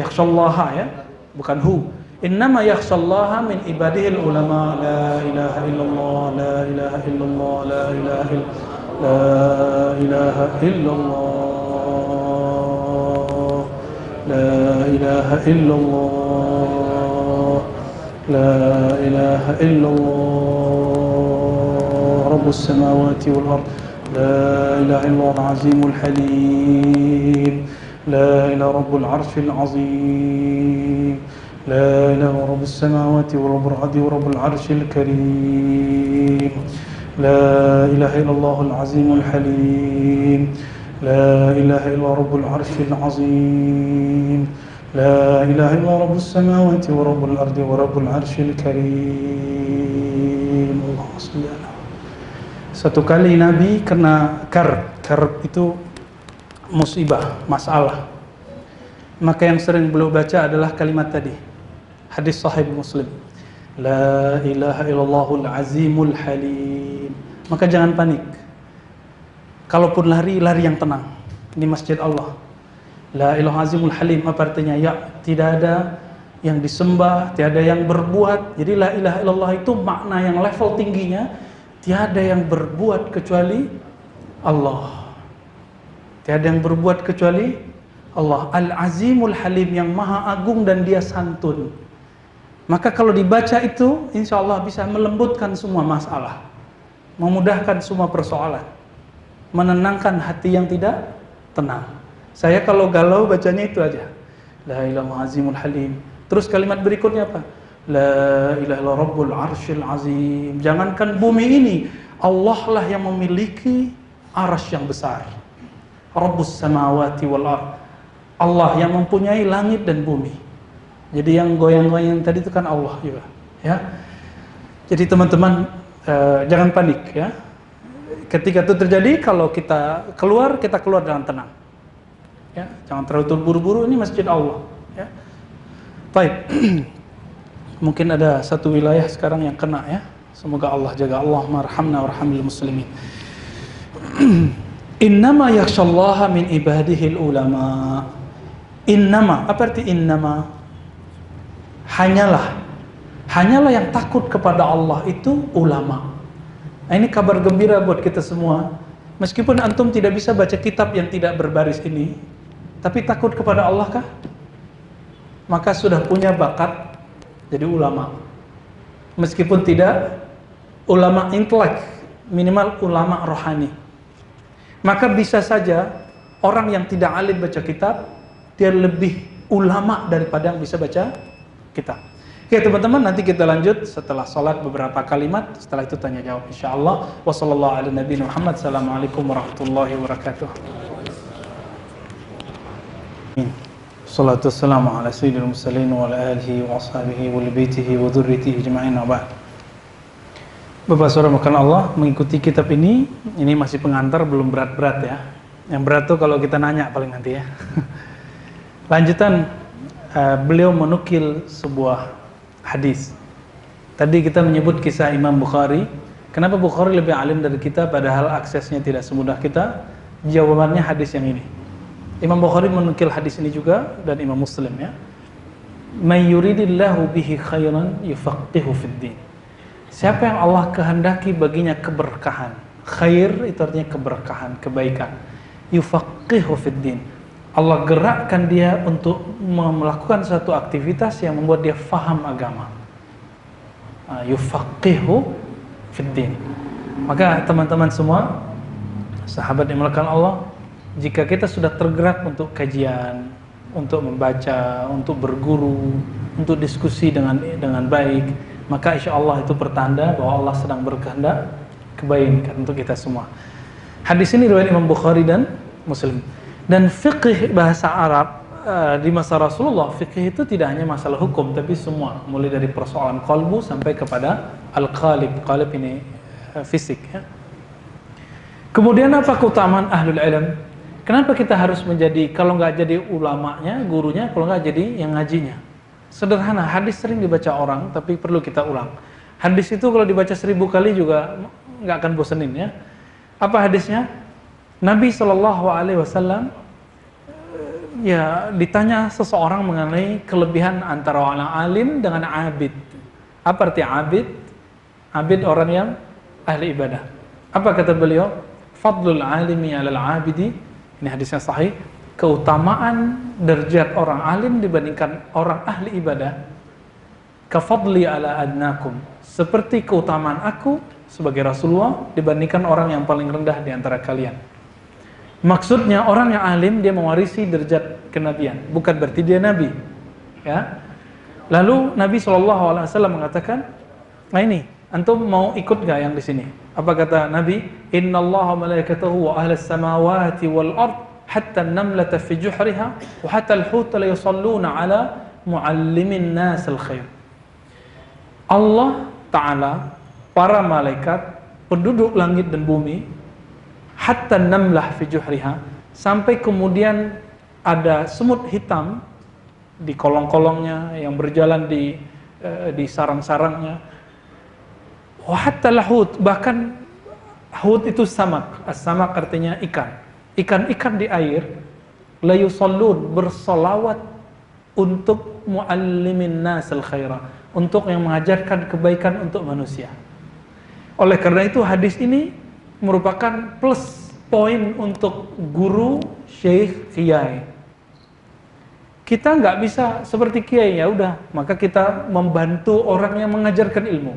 yakhshallaha ya, bukan hu. Innama yakhshallaha min ibadihil ulama. La ilaha illallah, la ilaha illallah, la ilaha illallah, la ilaha illallah, la ilaha illallah, rabbus samawati wal ard, la ilaha illallah al-azimul halim, la ilaha rabbul arshil azim, لا إله رب السماوات ورب الأرض ورب العرش الكريم، لا إله إلا الله العظيم الحليم، لا إله إلا رب العرش العظيم، لا إله إلا رب السماوات ورب الأرض ورب العرش الكريم. Allahumma shalli ala. Satu kali Nabi kena karb itu musibah, masalah. Maka yang sering beliau baca adalah kalimat tadi. Hadis sahih Muslim. La ilaha illallahul azimul halim. Maka jangan panik. Kalaupun lari yang tenang. Ini masjid Allah. La ilaha azimul halim apa artinya? Ya, tidak ada yang disembah, tiada yang berbuat. Jadi la ilaha illallah itu makna yang level tingginya, tiada yang berbuat kecuali Allah. Tiada yang berbuat kecuali Allah. Al-Azimul Halim, yang maha agung dan dia santun. Maka kalau dibaca itu, insya Allah bisa melembutkan semua masalah, memudahkan semua persoalan, menenangkan hati yang tidak tenang. Saya kalau galau bacanya itu aja. La ilaha azimul halim. Terus kalimat berikutnya apa? La ilaha illa rabbul arsyil azim. Jangankan bumi ini, Allah lah yang memiliki arasy yang besar. Rabbus samawati wal ard. Allah yang mempunyai langit dan bumi. Jadi yang goyang-goyang tadi itu kan Allah juga, ya. Jadi teman-teman jangan panik ya. Ketika itu terjadi, kalau kita keluar dengan tenang. Ya, jangan terlalu terburu-buru, ini masjid Allah, ya. Baik. Mungkin ada satu wilayah sekarang yang kena ya. Semoga Allah jaga. Allahumma arhamna warhamil muslimin. Innama yakhshallaha min ibadihil ulama. Innama, apa arti innama? Hanyalah yang takut kepada Allah itu ulama. Nah, ini kabar gembira buat kita semua. Meskipun antum tidak bisa baca kitab yang tidak berbaris ini, tapi takut kepada Allah kah? Maka sudah punya bakat jadi ulama. Meskipun tidak ulama intelek, minimal ulama rohani. Maka bisa saja orang yang tidak alim baca kitab, dia lebih ulama daripada yang bisa baca kitab. Oke teman-teman, nanti kita lanjut setelah sholat beberapa kalimat. Setelah itu tanya jawab insyaallah. Wassallallahu ala nabiyina Muhammad. Assalamualaikum warahmatullahi wabarakatuh. Salatu wassalamu ala sayyidil mursalin wa ala alihi wa ashabihi wa li baitihi wa dzurriyyatihi ajma'in. Ba'd. Bapak Saudara makan Allah, mengikuti kitab ini masih pengantar, belum berat-berat ya. Yang berat tuh kalau kita nanya paling nanti ya. Lanjutan, beliau menukil sebuah hadis. Tadi kita menyebut kisah Imam Bukhari. Kenapa Bukhari lebih alim dari kita padahal aksesnya tidak semudah kita? Jawabannya hadis yang ini. Imam Bukhari menukil hadis ini juga dan Imam Muslim ya. May yuridillahu bihi khairan yufaqihu fid din. Siapa yang Allah kehendaki baginya keberkahan. Khair itu artinya keberkahan, kebaikan. Yufaqihu fid din. Allah gerakkan dia untuk melakukan satu aktivitas yang membuat dia faham agama. Yufaqihu fid din. Maka teman-teman semua, sahabat yang dimuliakan Allah, jika kita sudah tergerak untuk kajian, untuk membaca, untuk berguru, untuk diskusi dengan baik, maka insya Allah itu pertanda bahwa Allah sedang berkehendak kebaikan untuk kita semua. Hadis ini riwayat Imam Bukhari dan Muslim. Dan fiqh bahasa Arab di masa Rasulullah, fiqh itu tidak hanya masalah hukum, tapi semua, mulai dari persoalan qalbu sampai kepada al-qalib. Qalib ini fisik ya. Kemudian apa keutamaan ahlul ilm? Kenapa kita harus menjadi, kalau nggak jadi ulamanya, gurunya, kalau nggak jadi yang ngajinya? Sederhana, hadis sering dibaca orang, tapi perlu kita ulang. Hadis itu kalau dibaca 1000 kali juga nggak akan bosenin ya. Apa hadisnya? Nabi SAW ya ditanya seseorang mengenai kelebihan antara orang alim dengan abid. Apa arti abid? Abid orang yang ahli ibadah. Apa kata beliau? Fadlul alimi alal abidi. Ini hadisnya sahih. Keutamaan derajat orang alim dibandingkan orang ahli ibadah. Kafadli ala adnakum. Seperti keutamaan aku sebagai Rasulullah dibandingkan orang yang paling rendah di antara kalian. Maksudnya orang yang alim dia mewarisi derajat kenabian, bukan berarti dia nabi. Ya. Lalu Nabi SAW mengatakan, nah ini, antum mau ikut gak yang di sini? Apa kata Nabi? Innallaha malaikatahu wa ahlas samawati wal ard hatta an-namlata fi juhriha wa hatta al-huta la yusalluna ala muallimin nas al-khair. Allah Ta'ala, para malaikat, penduduk langit dan bumi, hatta namlah fi juhriha, sampai kemudian ada semut hitam di kolong-kolongnya yang berjalan di sarang-sarangnya. Wa hatta lahut, bahkan hut itu samak. As-samak artinya ikan. Ikan-ikan di air la yusallun, bersolawat untuk muallimin nasal khaira, untuk yang mengajarkan kebaikan untuk manusia. Oleh karena itu hadis ini merupakan plus poin untuk guru, syekh, kiai. Kita nggak bisa seperti kiai, ya udah, maka kita membantu orang yang mengajarkan ilmu,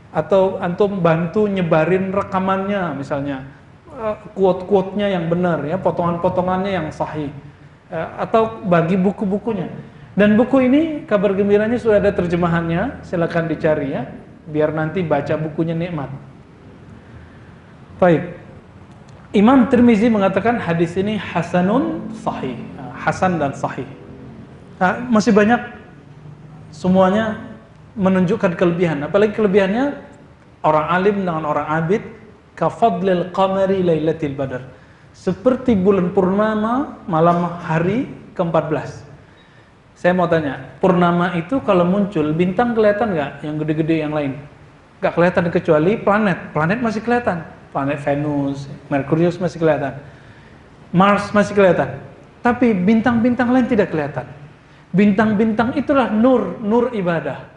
atau antum bantu nyebarin rekamannya, misalnya quote-quote-nya yang benar, ya, potongan-potongannya yang sahih, atau bagi buku-bukunya. Dan buku ini kabar gembiranya sudah ada terjemahannya, silakan dicari ya, biar nanti baca bukunya nikmat. Baik, Imam Tirmizi mengatakan hadis ini hasanun sahih, hasan dan sahih. Nah, masih banyak, semuanya menunjukkan kelebihan. Apalagi kelebihannya orang alim dengan orang abid, kafadlil qamari lailatul badar, seperti bulan purnama malam hari ke-14. Saya mau tanya, purnama itu kalau muncul bintang kelihatan nggak? Yang gede-gede yang lain nggak kelihatan kecuali planet. Planet masih kelihatan. planet Venus, Merkurius masih kelihatan, Mars masih kelihatan, tapi bintang-bintang lain tidak kelihatan. Bintang-bintang itulah nur ibadah.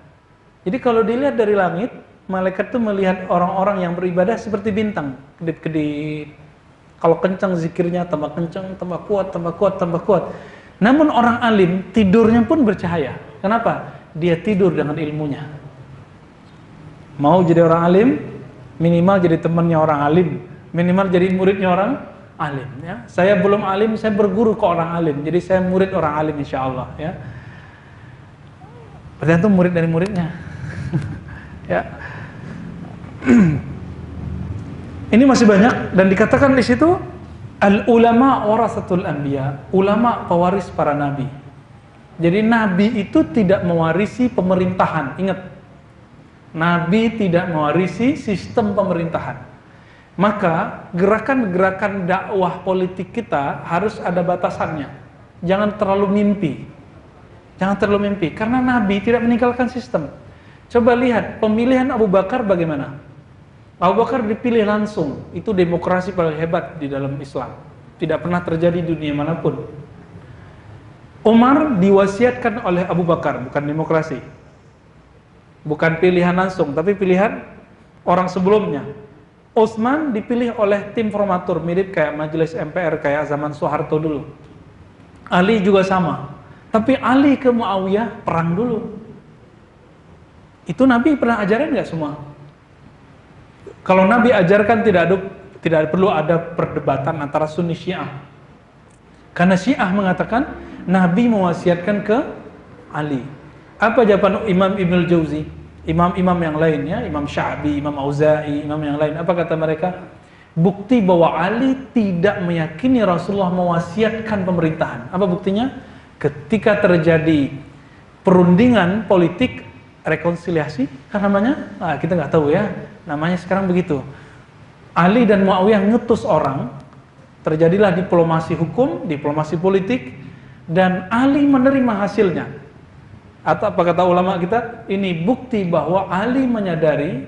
Jadi kalau dilihat dari langit, malaikat itu melihat orang-orang yang beribadah seperti bintang, kedip-kedip. Kalau kencang zikirnya tambah kencang, tambah kuat, tambah kuat, tambah kuat. Namun orang alim tidurnya pun bercahaya. Kenapa? Dia tidur dengan ilmunya. Mau jadi orang alim, minimal jadi temannya orang alim, minimal jadi muridnya orang alim. Ya. Saya belum alim, saya berguru ke orang alim. Jadi saya murid orang alim insya Allah. Ya. Tergantung murid dari muridnya. Ya. Ini masih banyak dan dikatakan di situ al-ulama warasatul anbiya, ulama pewaris para nabi. Jadi nabi itu tidak mewarisi pemerintahan. Ingat, nabi tidak mewarisi sistem pemerintahan. Maka gerakan-gerakan dakwah politik kita harus ada batasannya. Jangan terlalu mimpi. Jangan terlalu mimpi karena nabi tidak meninggalkan sistem. Coba lihat pemilihan Abu Bakar bagaimana? Abu Bakar dipilih langsung, itu demokrasi paling hebat di dalam Islam. Tidak pernah terjadi di dunia manapun. Umar diwasiatkan oleh Abu Bakar, bukan demokrasi. Bukan pilihan langsung, tapi pilihan orang sebelumnya. Utsman dipilih oleh tim formatur, mirip kayak majelis MPR, kayak zaman Soeharto dulu. Ali juga sama. Tapi Ali ke Muawiyah perang dulu. Itu Nabi pernah ajarin nggak semua? Kalau Nabi ajarkan tidak perlu ada perdebatan antara Sunni Syiah. Karena Syiah mengatakan Nabi mewasiatkan ke Ali. Apa jawaban Imam Ibnul Jauzi? Imam-imam yang lainnya, Imam Sya'bi, Imam Auza'i, imam yang lain. Apa kata mereka? Bukti bahwa Ali tidak meyakini Rasulullah mewasiatkan pemerintahan. Apa buktinya? Ketika terjadi perundingan politik, rekonsiliasi, kan namanya? Kita nggak tahu ya. Namanya sekarang begitu. Ali dan Muawiyah ngutus orang, terjadilah diplomasi hukum, diplomasi politik, dan Ali menerima hasilnya. Atau apa kata ulama kita? Ini bukti bahwa Ali menyadari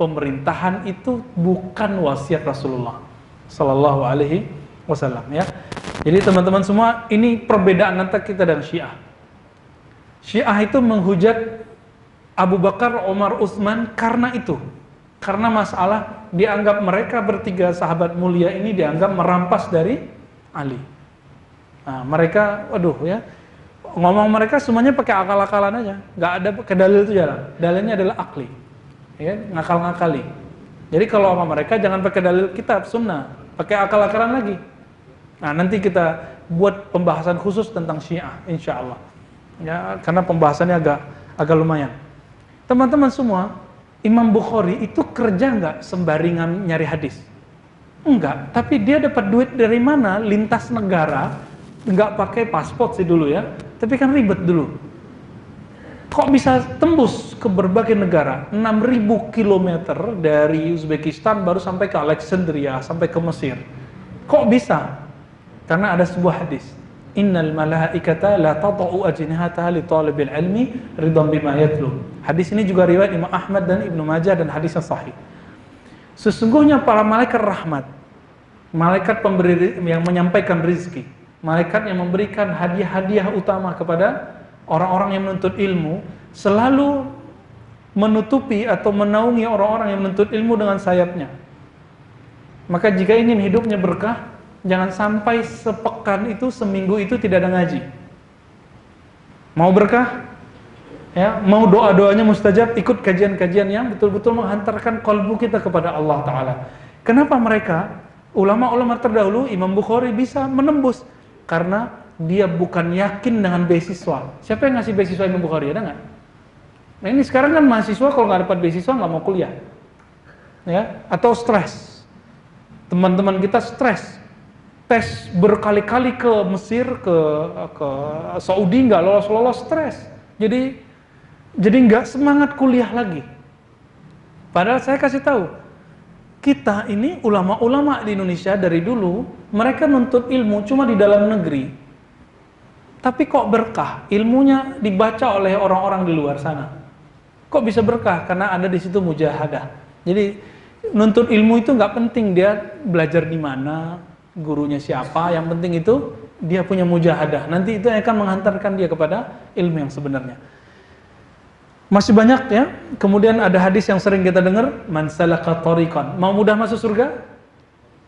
pemerintahan itu bukan wasiat Rasulullah Sallallahu Alaihi Wasallam. Ya. Jadi teman-teman semua, ini perbedaan antara kita dan Syiah. Syiah itu menghujat Abu Bakar, Umar, Utsman karena itu. Karena masalah dianggap mereka bertiga sahabat mulia ini dianggap merampas dari Ali. Nah, mereka, waduh ya, ngomong mereka semuanya pakai akal-akalan aja, nggak ada pakai dalil itu jalan. Dalilnya adalah akli, ya, ngakal-ngakali. Jadi kalau sama mereka jangan pakai dalil kitab sunnah, pakai akal-akalan lagi. Nah, nanti kita buat pembahasan khusus tentang Syiah, insya Allah. Ya, karena pembahasannya agak lumayan. Teman-teman semua, Imam Bukhari itu kerja nggak sembaringan nyari hadis? Enggak, tapi dia dapat duit dari mana? Lintas negara, nggak pakai paspor sih dulu ya, tapi kan ribet dulu. Kok bisa tembus ke berbagai negara? 6.000 kilometer dari Uzbekistan baru sampai ke Alexandria, sampai ke Mesir. Kok bisa? Karena ada sebuah hadis. Innal malaikata la tad'u ajnihataha li talibil ilmi ridwan bima yatlu. Hadis ini juga riwayat Imam Ahmad dan Ibnu Majah dan hadisnya sahih. Sesungguhnya para malaikat rahmat, malaikat pemberi yang menyampaikan rizki, malaikat yang memberikan hadiah-hadiah utama kepada orang-orang yang menuntut ilmu, selalu menutupi atau menaungi orang-orang yang menuntut ilmu dengan sayapnya. Maka jika ingin hidupnya berkah, jangan sampai sepekan itu, seminggu itu tidak ada ngaji. Mau berkah? Ya, mau doa-doanya mustajab, ikut kajian-kajian yang betul-betul menghantarkan kalbu kita kepada Allah Ta'ala. Kenapa mereka, ulama-ulama terdahulu, Imam Bukhari bisa menembus? Karena dia bukan yakin dengan beasiswa. Siapa yang ngasih beasiswa Imam Bukhari? Ada nggak? Nah ini sekarang kan mahasiswa kalau nggak dapat beasiswa nggak mau kuliah. Ya, atau stres. Teman-teman kita stres. Tes berkali-kali ke Mesir, ke Saudi, nggak lolos-lolos, stres. Jadi nggak semangat kuliah lagi. Padahal saya kasih tahu, kita ini ulama-ulama di Indonesia dari dulu, mereka nuntut ilmu cuma di dalam negeri. Tapi kok berkah? Ilmunya dibaca oleh orang-orang di luar sana. Kok bisa berkah? Karena ada di situ mujahadah. Jadi nuntut ilmu itu nggak penting dia belajar di mana, gurunya siapa, yang penting itu dia punya mujahadah. Nanti itu akan menghantarkan dia kepada ilmu yang sebenarnya. Masih banyak ya. Kemudian ada hadis yang sering kita dengar, man salaka tariqan. Mau mudah masuk surga?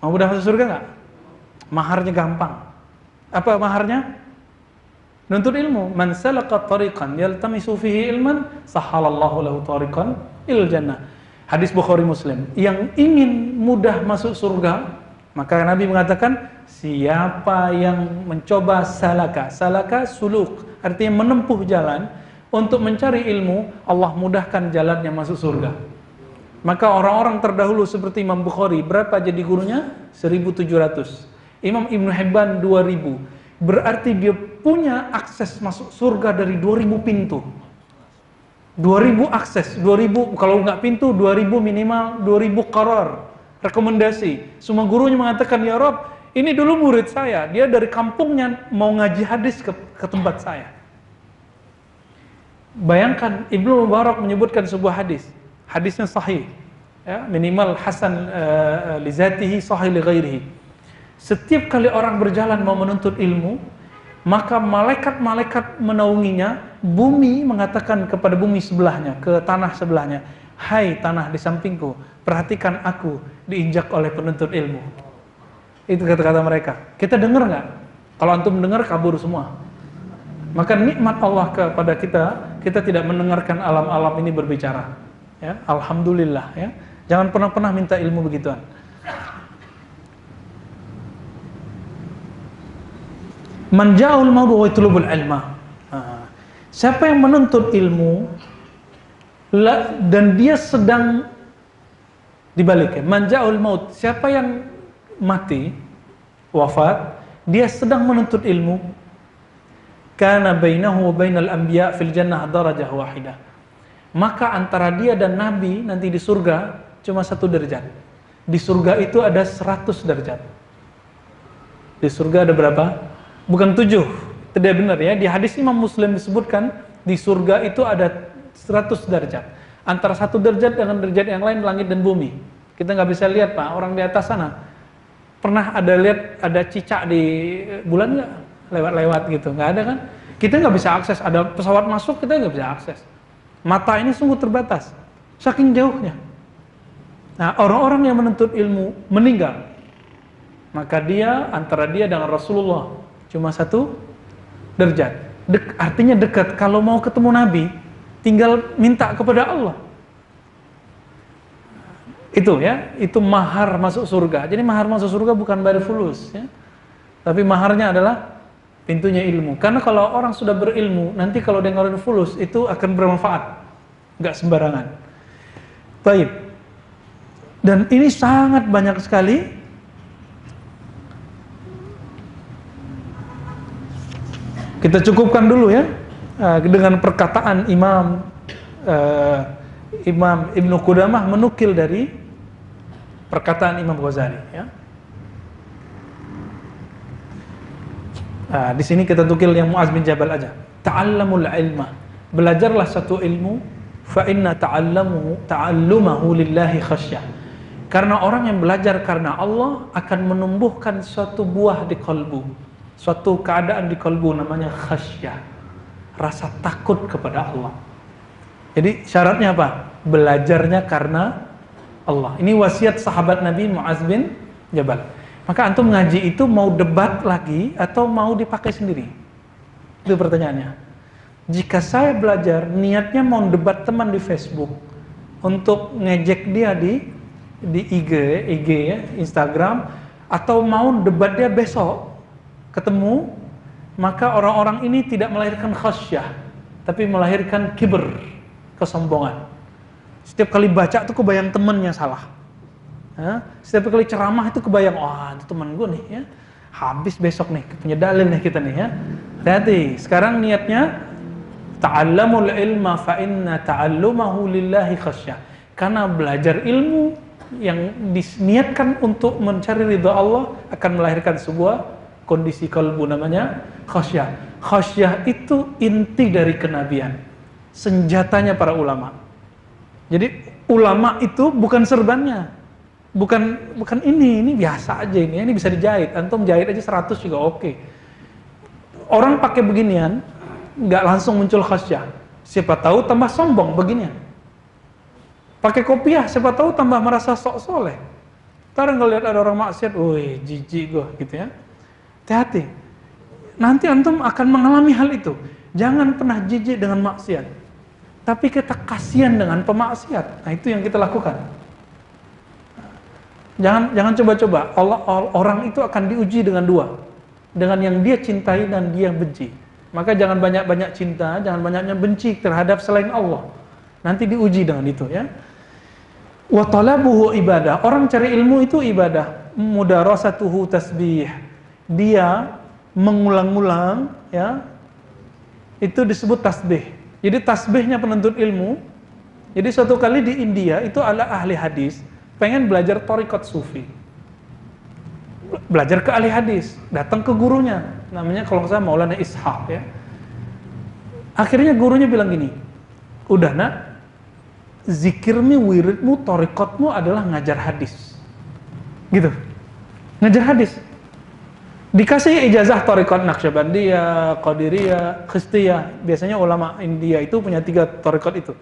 Mau mudah masuk surga nggak? Maharnya gampang. Apa maharnya? Nuntut ilmu. Man salaka tariqan yaltamisu fihi ilman, sahhalallahu lahu tariqan ilal jannah. Hadis Bukhari Muslim. Yang ingin mudah masuk surga, maka Nabi mengatakan, siapa yang mencoba salaka suluk, artinya menempuh jalan untuk mencari ilmu, Allah mudahkan jalannya masuk surga. Maka orang-orang terdahulu seperti Imam Bukhari, berapa jadi gurunya? 1.700. Imam Ibn Hibban 2.000. Berarti dia punya akses masuk surga dari 2.000 pintu. 2.000 akses, 2.000, kalau nggak pintu, 2.000 minimal, 2.000 qarar, rekomendasi. Semua gurunya mengatakan, ya Rob, ini dulu murid saya, dia dari kampungnya mau ngaji hadis ke tempat saya. Bayangkan, Ibnu Mubarak menyebutkan sebuah hadis, hadisnya sahih, ya, minimal hasan li zatihi, sahih li ghairihi. Setiap kali orang berjalan mau menuntut ilmu, maka malaikat-malaikat menaunginya, bumi mengatakan kepada bumi sebelahnya, ke tanah sebelahnya, hai tanah di sampingku, perhatikan aku diinjak oleh penuntut ilmu. Itu kata-kata mereka. Kita dengar nggak? Kalau antum dengar, kabur semua. Maka nikmat Allah kepada kita tidak mendengarkan alam-alam ini berbicara. Ya, alhamdulillah. Ya, jangan pernah minta ilmu begituan. Man ja'ul maut wa yatlubul ilma. Siapa yang menuntut ilmu dan dia sedang dibalikkan. Man ja'ul maut, siapa yang mati, wafat, dia sedang menuntut ilmu, kana bainahu wa bainal anbiya fil jannah darajah wahidah. Maka antara dia dan nabi nanti di surga cuma 1 derajat. Di surga itu ada 100 derajat. Di surga ada berapa? Bukan 7, tidak benar ya. Di hadis Imam Muslim disebutkan di surga itu ada 100 derajat. Antara 1 derajat dengan derajat yang lain langit dan bumi. Kita nggak bisa lihat Pak, orang di atas sana. Pernah ada lihat ada cicak di bulan nggak? Lewat-lewat gitu, nggak ada kan? Kita nggak bisa akses. Ada pesawat masuk kita nggak bisa akses. Mata ini sungguh terbatas, saking jauhnya. Nah, orang-orang yang menuntut ilmu meninggal, maka dia antara dia dengan Rasulullah cuma 1 derajat. Artinya dekat. Kalau mau ketemu Nabi, tinggal minta kepada Allah. Itu ya, itu mahar masuk surga. Jadi mahar masuk surga bukan bayar fulus, ya. Tapi maharnya adalah pintunya ilmu. Karena kalau orang sudah berilmu, nanti kalau dia ngeluarin fulus itu akan bermanfaat, nggak sembarangan. Baik. Dan ini sangat banyak sekali. Kita cukupkan dulu ya dengan perkataan Imam Ibnu Qudamah menukil dari perkataan Imam Ghazali. Ya. Di sini kita tukil yang Mu'az bin Jabal aja. Ta'allamul ilma, belajarlah satu ilmu, fa inna ta'allumahu lillahi khasyah. Karena orang yang belajar karena Allah akan menumbuhkan suatu buah di kalbu. Suatu keadaan di kalbu namanya khasyah, rasa takut kepada Allah. Jadi syaratnya apa? Belajarnya karena Allah. Ini wasiat sahabat Nabi Mu'az bin Jabal. Maka antum ngaji itu mau debat lagi atau mau dipakai sendiri? Itu pertanyaannya. Jika saya belajar niatnya mau debat teman di Facebook untuk ngejek dia di IG ya, Instagram, atau mau debat dia besok ketemu, maka orang-orang ini tidak melahirkan khasyah, tapi melahirkan kibr, kesombongan. Setiap kali baca tuh kebayang temennya salah. Setiap kali ceramah itu kebayang, wah itu teman gue nih ya, habis besok nih, punya dalil nih kita nih ya. Hati-hati, sekarang niatnya ta'allamul ilma fa inna ta'allumahu lillahi khasyah. Karena belajar ilmu yang diniatkan untuk mencari ridha Allah akan melahirkan sebuah kondisi kalbu namanya khasyah. Khasyah itu inti dari kenabian, senjatanya para ulama. Jadi ulama itu bukan serbannya, bukan ini biasa aja ini bisa dijahit. Antum jahit aja 100 juga oke. Orang pakai beginian, nggak langsung muncul khasyah. Siapa tahu tambah sombong beginian. Pakai kopiah, siapa tahu tambah merasa sok soleh. Ntar ngeliat ada orang maksiat, woi jijik gua gitu ya. Hati-hati. Nanti antum akan mengalami hal itu. Jangan pernah jijik dengan maksiat. Tapi kita kasihan dengan pemaksiat. Nah itu yang kita lakukan. Jangan coba-coba. Orang itu akan diuji dengan dua. Dengan yang dia cintai dan dia benci. Maka jangan banyak-banyak cinta, jangan banyaknya benci terhadap selain Allah. Nanti diuji dengan itu ya. Wa talabuhu ibadah. Orang cari ilmu itu ibadah. Mudarasatuhu tasbih. Dia mengulang-ulang ya. Itu disebut tasbih. Jadi tasbihnya penuntut ilmu. Jadi suatu kali di India itu ada ahli hadis pengen belajar thariqat sufi. Belajar ke ahli hadis, datang ke gurunya. Namanya kalau nggak salah Maulana Ishaq ya. Akhirnya gurunya bilang gini, "Udah nak, zikirmu, wiridmu, thariqatmu adalah ngajar hadis." Gitu. Ngajar hadis. Dikasih ijazah thariqat Naqsyabandiyah, Qadiriyah, Khistiyah. Biasanya ulama India itu punya 3 thariqat itu.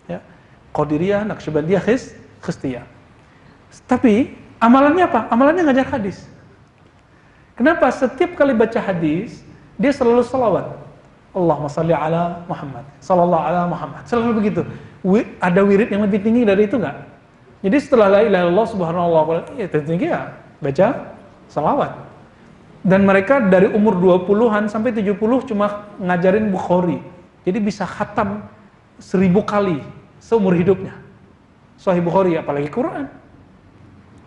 Ya. Qadiriyah, Naqsyabandiyah, Khistiyah. Tapi amalannya apa? Amalannya ngajar hadis. Kenapa? Setiap kali baca hadis, dia selalu salawat. Allahumma salli ala Muhammad, sallallahu ala Muhammad. Selalu begitu. Ada wirid yang lebih tinggi dari itu enggak? Jadi setelah la ilaha illallah subhanallah, ya tentunya ya baca salawat. Dan mereka dari umur 20-an sampai 70 cuma ngajarin Bukhari. Jadi bisa khatam 1000 kali seumur hidupnya. Sahih Bukhari, apalagi Quran.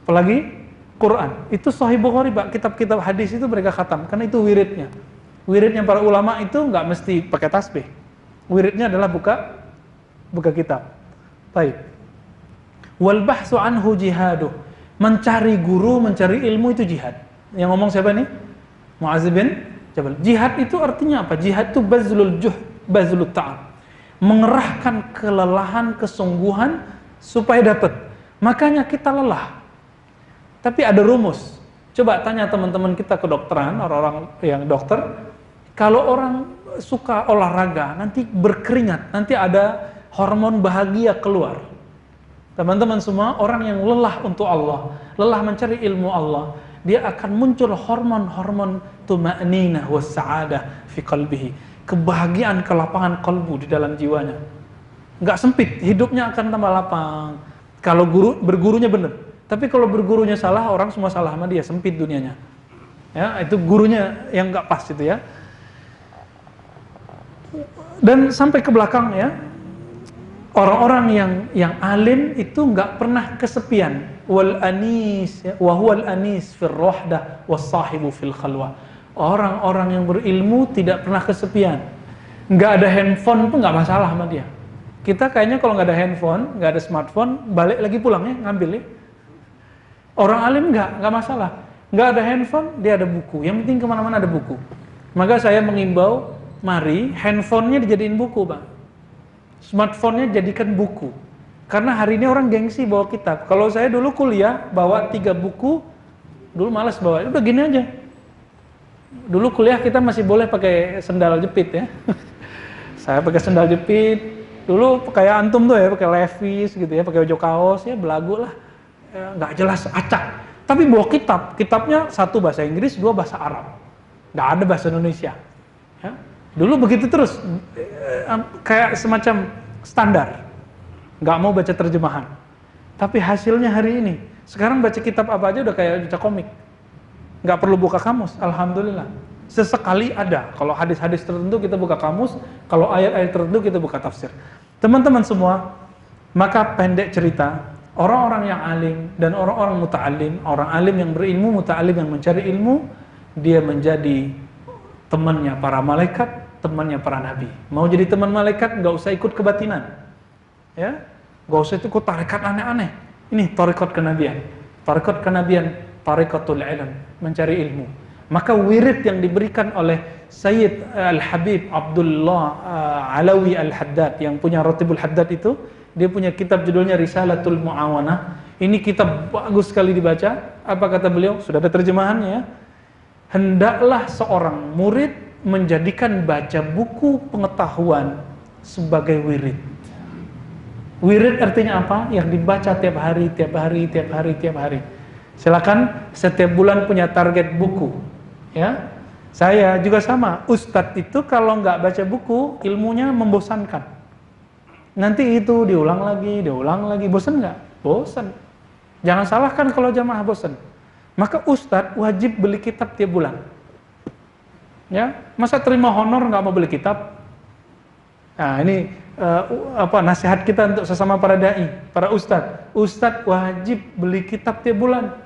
Apalagi Quran. Itu Sahih Bukhari, Pak. Kitab-kitab hadis itu mereka khatam. Karena itu wiridnya. Wiridnya para ulama itu nggak mesti pakai tasbih. Wiridnya adalah buka kitab. Baik. Wal bahsu anhu jihaduh. Mencari guru, mencari ilmu itu jihad. Yang ngomong siapa nih? Mu'adz bin Jabal. Jihad itu artinya apa? Jihad itu bazlul ta'ab. Mengerahkan kelelahan, kesungguhan supaya dapat. Makanya kita lelah. Tapi ada rumus. Coba tanya teman-teman kita kedokteran, orang-orang yang dokter, kalau orang suka olahraga, nanti berkeringat, nanti ada hormon bahagia keluar. Teman-teman semua, orang yang lelah untuk Allah, lelah mencari ilmu Allah, dia akan muncul hormon-hormon tuma'ninah wa sa'adah fi qalbihi. Kebahagiaan, kelapangan kalbu di dalam jiwanya. Nggak sempit, hidupnya akan tambah lapang. Kalau bergurunya benar. Tapi kalau bergurunya salah, orang semua salah sama dia, sempit dunianya. Ya, itu gurunya yang nggak pas itu ya. Dan sampai ke belakang ya, orang-orang yang alim itu nggak pernah kesepian. Wal anis, wa huwal anis fil wahdah was sahibu fil khalwah. Orang-orang yang berilmu tidak pernah kesepian. Nggak ada handphone pun nggak masalah sama dia. Kita kayaknya kalau nggak ada handphone, nggak ada smartphone, balik lagi pulang ya, ngambil ya. Orang alim nggak masalah. Nggak ada handphone, dia ada buku. Yang penting kemana-mana ada buku. Maka saya mengimbau, mari handphonenya dijadiin buku, Pak. Smartphone-nya jadikan buku. Karena hari ini orang gengsi bawa kitab. Kalau saya dulu kuliah, bawa 3 buku, dulu malas bawa. Udah gini aja. Dulu kuliah kita masih boleh pakai sendal jepit ya. Saya pakai sendal jepit. Dulu kayak antum tuh ya, pakai Levi's gitu ya, pakai baju kaos ya, belagu lah. Nggak jelas, acak. Tapi bawa kitab, kitabnya 1 bahasa Inggris, 2 bahasa Arab, nggak ada bahasa Indonesia ya. Dulu begitu terus, kayak semacam standar, nggak mau baca terjemahan. Tapi hasilnya hari ini, sekarang baca kitab apa aja udah kayak baca komik, nggak perlu buka kamus, alhamdulillah. Sesekali ada, kalau hadis-hadis tertentu kita buka kamus, kalau ayat-ayat tertentu kita buka tafsir. Teman-teman semua, maka pendek cerita, orang-orang yang alim dan orang-orang muta'alim, orang alim yang berilmu, muta'alim yang mencari ilmu, dia menjadi temannya para malaikat, temannya para nabi. Mau jadi teman malaikat, nggak usah ikut kebatinan, ya, nggak usah ikut tarekat aneh-aneh. Ini tarekat kenabian, tarekatul ilm, mencari ilmu. Maka wirid yang diberikan oleh Sayyid Al-Habib Abdullah Alawi Al-Haddad yang punya Ratibul Haddad itu, dia punya kitab judulnya Risalatul Mu'awanah. ini kitab bagus sekali dibaca. Apa kata beliau? Sudah ada terjemahannya. Hendaklah seorang murid menjadikan baca buku pengetahuan sebagai wirid. Wirid artinya apa? Yang dibaca tiap hari, tiap hari, tiap hari, tiap hari. Silakan setiap bulan punya target buku. Ya, saya juga sama. Ustadz itu kalau nggak baca buku, ilmunya membosankan. Nanti itu diulang lagi, bosan nggak? Bosan. Jangan salahkan kalau jamaah bosan. Maka ustadz wajib beli kitab tiap bulan. Ya, masa terima honor nggak mau beli kitab? Nah, ini nasihat kita untuk sesama para dai, para ustadz. Ustadz wajib beli kitab tiap bulan.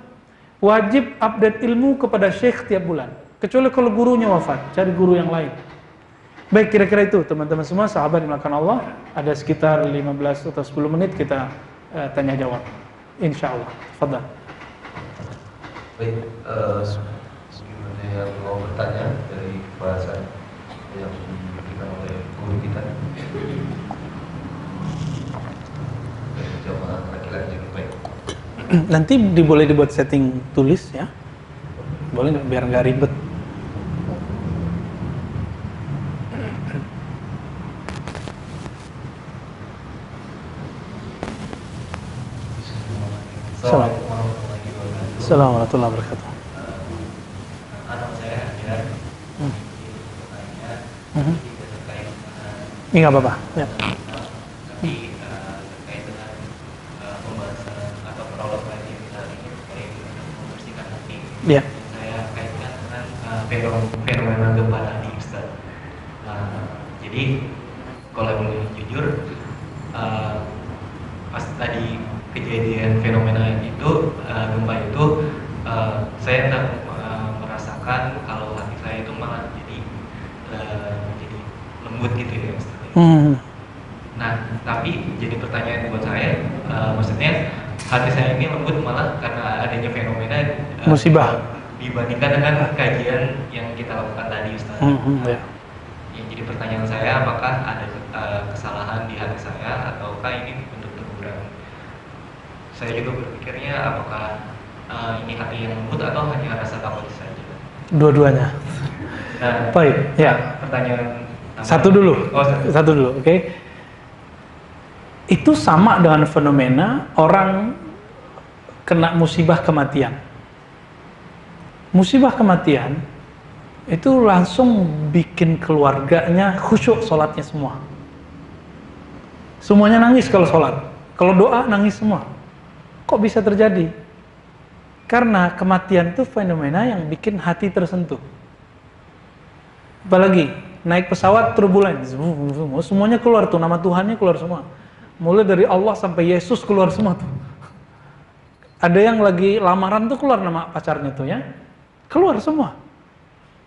Wajib update ilmu kepada syekh tiap bulan. Kecuali kalau gurunya wafat, cari guru yang lain. Baik, kira-kira itu teman-teman semua, sahabat dimakan Allah. Ada sekitar 15 atau 10 menit kita tanya jawab. Insyaallah. Fadhal. Baik, gimana yang mau bertanya dari bahasan yang diberikan oleh guru kita? Dari jamaah laki-laki juga baik. Nanti boleh dibuat setting tulis ya. Boleh nggak, biar nggak ribet. Assalamualaikum warahmatullahi wabarakatuh. Anak saya ya, Ini nggak apa-apa. Ya. tapi terkait dengan pembahasan atau perawatan yang kita ingin terkait dengan membersihkan hati. Ya. Saya kaitkan dengan fenomena gempa tadi, Ustaz. Jadi kalau boleh jujur, pas tadi kejadian fenomena itu, gempa itu, saya merasakan kalau hati saya itu malah jadi lembut gitu ya, Ustaz. Nah, tapi jadi pertanyaan buat saya, maksudnya hati saya ini lembut malah karena adanya fenomena Musibah. dibandingkan dengan kajian yang kita lakukan tadi, Ustaz. Ya. Yang jadi pertanyaan saya, apakah ada kesalahan di hati saya ataukah ini bentuk teguran? Saya juga berpikirnya apakah ini hati yang lembut atau hanya rasa takut saja? Dua-duanya. Nah, Baik, ya. pertanyaan Satu dulu. Oh, Satu dulu, oke. Itu sama dengan fenomena orang kena musibah kematian. Musibah kematian itu langsung bikin keluarganya khusyuk sholatnya semua. Semuanya nangis kalau sholat. Kalau doa nangis semua. Kok bisa terjadi? Karena kematian itu fenomena yang bikin hati tersentuh. Apalagi naik pesawat turbulen, semuanya keluar tuh, nama Tuhannya keluar semua. Mulai dari Allah sampai Yesus keluar semua tuh. Ada yang lagi lamaran tuh keluar nama pacarnya tuh ya. Keluar semua.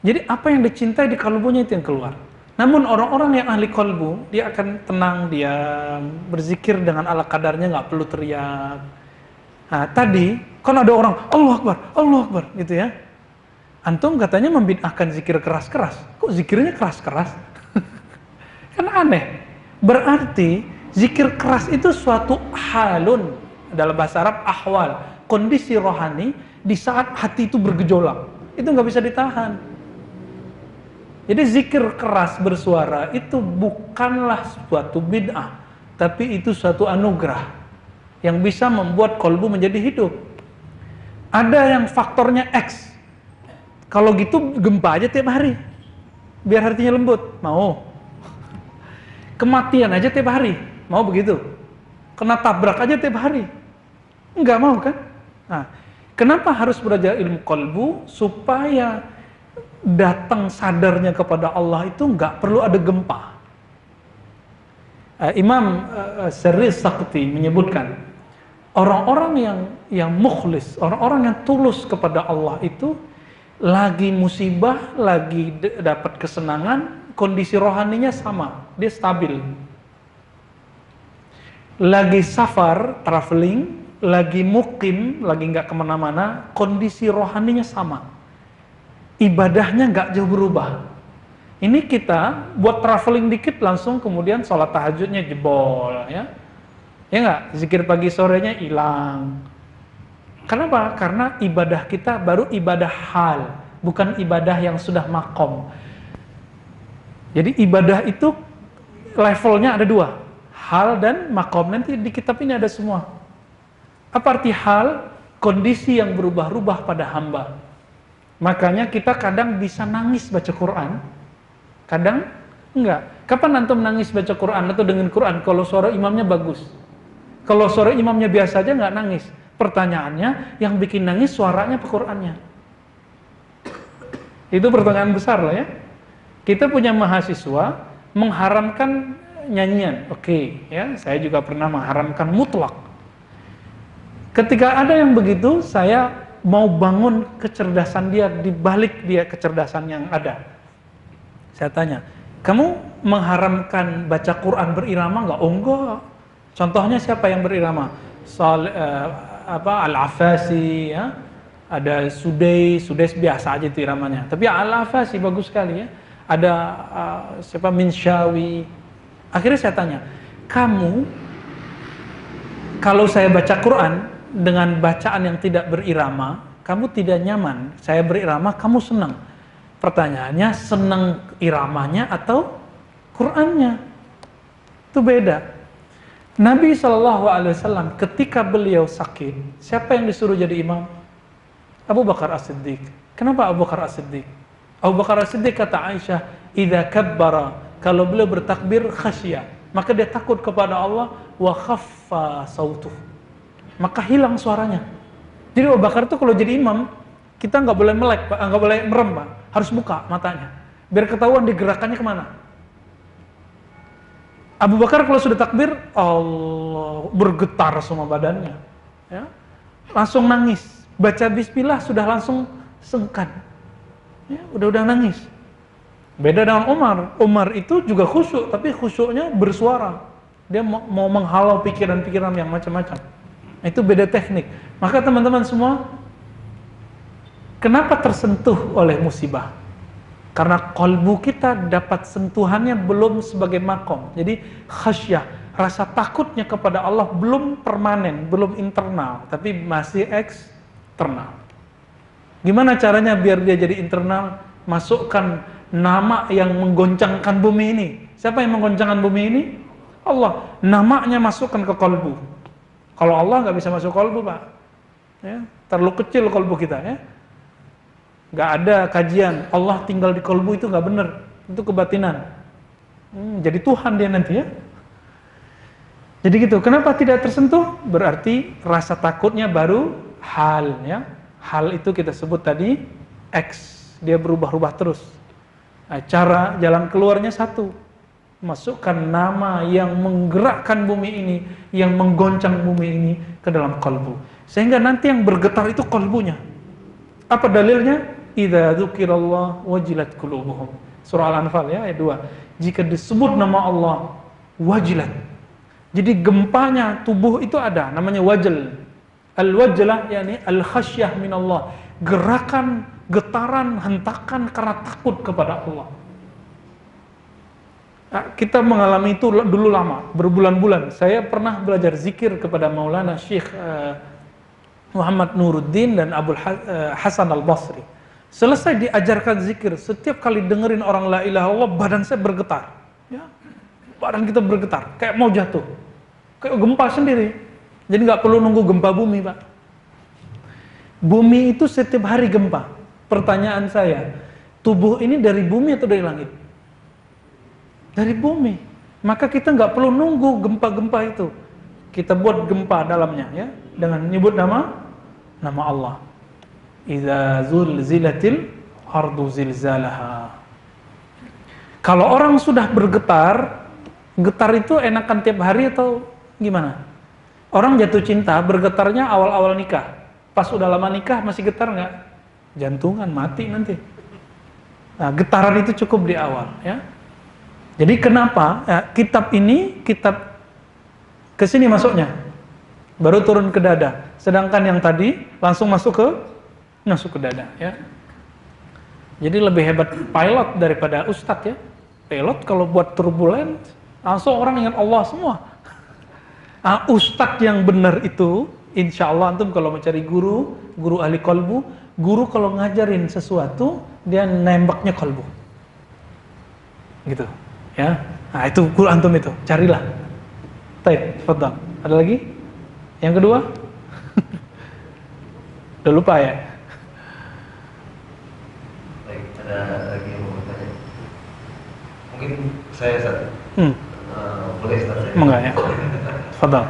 Jadi apa yang dicintai di kalbunya itu yang keluar. Namun orang-orang yang ahli kalbu, dia akan tenang, dia berzikir dengan ala kadarnya, nggak perlu teriak. Nah, tadi kan ada orang Allah Akbar gitu ya. Antum katanya membid'ahkan zikir keras-keras. Kok zikirnya keras-keras? Kan aneh. Berarti zikir keras itu suatu halun, dalam bahasa Arab ahwal, kondisi rohani di saat hati itu bergejolak. Itu nggak bisa ditahan. Jadi zikir keras bersuara itu bukanlah suatu bid'ah, tapi itu suatu anugerah yang bisa membuat kolbu menjadi hidup. Ada yang faktornya X. Kalau gitu gempa aja tiap hari, biar hatinya lembut. Mau? Kematian aja tiap hari, mau begitu? Kena tabrak aja tiap hari, enggak mau kan? Nah, kenapa harus belajar ilmu kolbu? Supaya datang sadarnya kepada Allah itu enggak perlu ada gempa. Imam Syarih Sakti menyebutkan orang-orang yang mukhlis, orang-orang yang tulus kepada Allah itu lagi musibah, lagi dapat kesenangan, kondisi rohaninya sama, dia stabil. Lagi safar, traveling, lagi mukim, lagi nggak kemana-mana, kondisi rohaninya sama. Ibadahnya nggak jauh berubah. Ini kita buat traveling dikit langsung kemudian sholat tahajudnya jebol, ya. Ya nggak? Zikir pagi sorenya hilang. Kenapa? Karena ibadah kita baru ibadah hal, bukan ibadah yang sudah makom. Jadi ibadah itu levelnya ada dua, hal dan makom. Nanti di kitab ini ada semua. Apa arti hal? Kondisi yang berubah-ubah pada hamba. Makanya kita kadang bisa nangis baca Quran, kadang enggak. Kapan antum nangis baca Quran atau dengan Quran? Kalau suara imamnya bagus. Kalau suara imamnya biasa aja nggak nangis. Pertanyaannya, yang bikin nangis suaranya apa Qurannya? Itu pertanyaan besar lah ya. Kita punya mahasiswa mengharamkan nyanyian. Oke, ya, saya juga pernah mengharamkan mutlak. Ketika ada yang begitu, saya mau bangun kecerdasan dia di balik dia kecerdasan yang ada. Saya tanya, kamu mengharamkan baca Quran berirama nggak? Oh enggak. Contohnya siapa yang berirama? Al-Afasi, ya. Ada Sudais biasa aja itu iramanya. Tapi Al-Afasi bagus sekali ya. Ada siapa Minsyawi. Akhirnya saya tanya, kamu kalau saya baca Quran dengan bacaan yang tidak berirama, kamu tidak nyaman. Saya berirama, kamu senang. Pertanyaannya, senang iramanya atau Qurannya? Itu beda. Nabi SAW ketika beliau sakit, siapa yang disuruh jadi imam? Abu Bakar As-Siddiq. Kenapa Abu Bakar As-Siddiq? Abu Bakar As-Siddiq kata Aisyah, idza kabbara, kalau beliau bertakbir khasyah, maka dia takut kepada Allah, wa khaffa sautuh, maka hilang suaranya. Jadi Abu Bakar itu kalau jadi imam, kita nggak boleh melek, Pak, nggak boleh merem, Pak. Harus buka matanya, biar ketahuan digerakannya kemana. Abu Bakar kalau sudah takbir, Allah, bergetar semua badannya, ya, langsung nangis. Baca Bismillah sudah langsung sengkan, ya, udah nangis. Beda dengan Umar. Umar itu juga khusyuk, tapi khusyuknya bersuara. Dia mau menghalau pikiran-pikiran yang macam-macam. Itu beda teknik. Maka teman-teman semua, kenapa tersentuh oleh musibah? Karena kolbu kita dapat sentuhannya belum sebagai makom. Jadi khasyah, rasa takutnya kepada Allah belum permanen, belum internal, tapi masih eksternal. Gimana caranya biar dia jadi internal? Masukkan nama yang menggoncangkan bumi ini. Siapa yang menggoncangkan bumi ini? Allah. Namanya masukkan ke kolbu. Kalau Allah nggak bisa masuk kolbu, Pak, ya, terlalu kecil kolbu kita, ya. Nggak ada kajian Allah tinggal di kolbu, itu nggak benar, itu kebatinan. Jadi Tuhan dia nanti, ya. Jadi gitu. Kenapa tidak tersentuh? Berarti rasa takutnya baru hal, ya. Hal itu kita sebut tadi X, dia berubah-ubah terus. Nah, cara jalan keluarnya satu, masukkan nama yang menggerakkan bumi ini, yang menggoncang bumi ini ke dalam kolbu, sehingga nanti yang bergetar itu kolbunya. Apa dalilnya? Idza dzukirallah wajilat qulubuhum. Surah Al-Anfal, ya, ayat 2. Jika disebut nama Allah, wajilat. Jadi gempanya tubuh itu ada, namanya wajal. Al-wajlah yakni al-khasyah minallah. Gerakan, getaran, hentakan karena takut kepada Allah. Nah, kita mengalami itu dulu lama, berbulan-bulan. Saya pernah belajar zikir kepada Maulana Syekh Muhammad Nuruddin dan Abul Hasan Al-Basri. Selesai diajarkan zikir, setiap kali dengerin orang la ilaha illallah, badan saya bergetar, ya. Badan kita bergetar, kayak mau jatuh, kayak gempa sendiri. Jadi nggak perlu nunggu gempa bumi, Pak. Bumi itu setiap hari gempa. Pertanyaan saya, tubuh ini dari bumi atau dari langit? Dari bumi. Maka kita nggak perlu nunggu gempa-gempa itu. Kita buat gempa dalamnya, ya, dengan nyebut nama Allah. Idza zulzilatil ardu zilzalaha. Kalau orang sudah bergetar, getar itu enakan tiap hari atau gimana? Orang jatuh cinta bergetarnya awal-awal nikah. Pas udah lama nikah masih getar nggak? Jantungan mati nanti. Nah, getaran itu cukup di awal, ya. Jadi kenapa kitab ini ke sini masuknya, baru turun ke dada. Sedangkan yang tadi langsung masuk ke dada, ya. Jadi lebih hebat pilot daripada ustadz, ya. Pilot kalau buat turbulent langsung orang ingat Allah semua. Ustadz yang benar itu, insya Allah antum kalau mencari guru ahli kolbu, guru kalau ngajarin sesuatu, dia nembaknya kolbu. Gitu, ya. Nah itu guru antum itu, carilah. Baik, fadhal. Ada lagi? Yang kedua? Udah lupa ya? Baik, ada lagi yang mau bertanya? Mungkin saya satu. Boleh start saya? Enggak ya? Fadhal.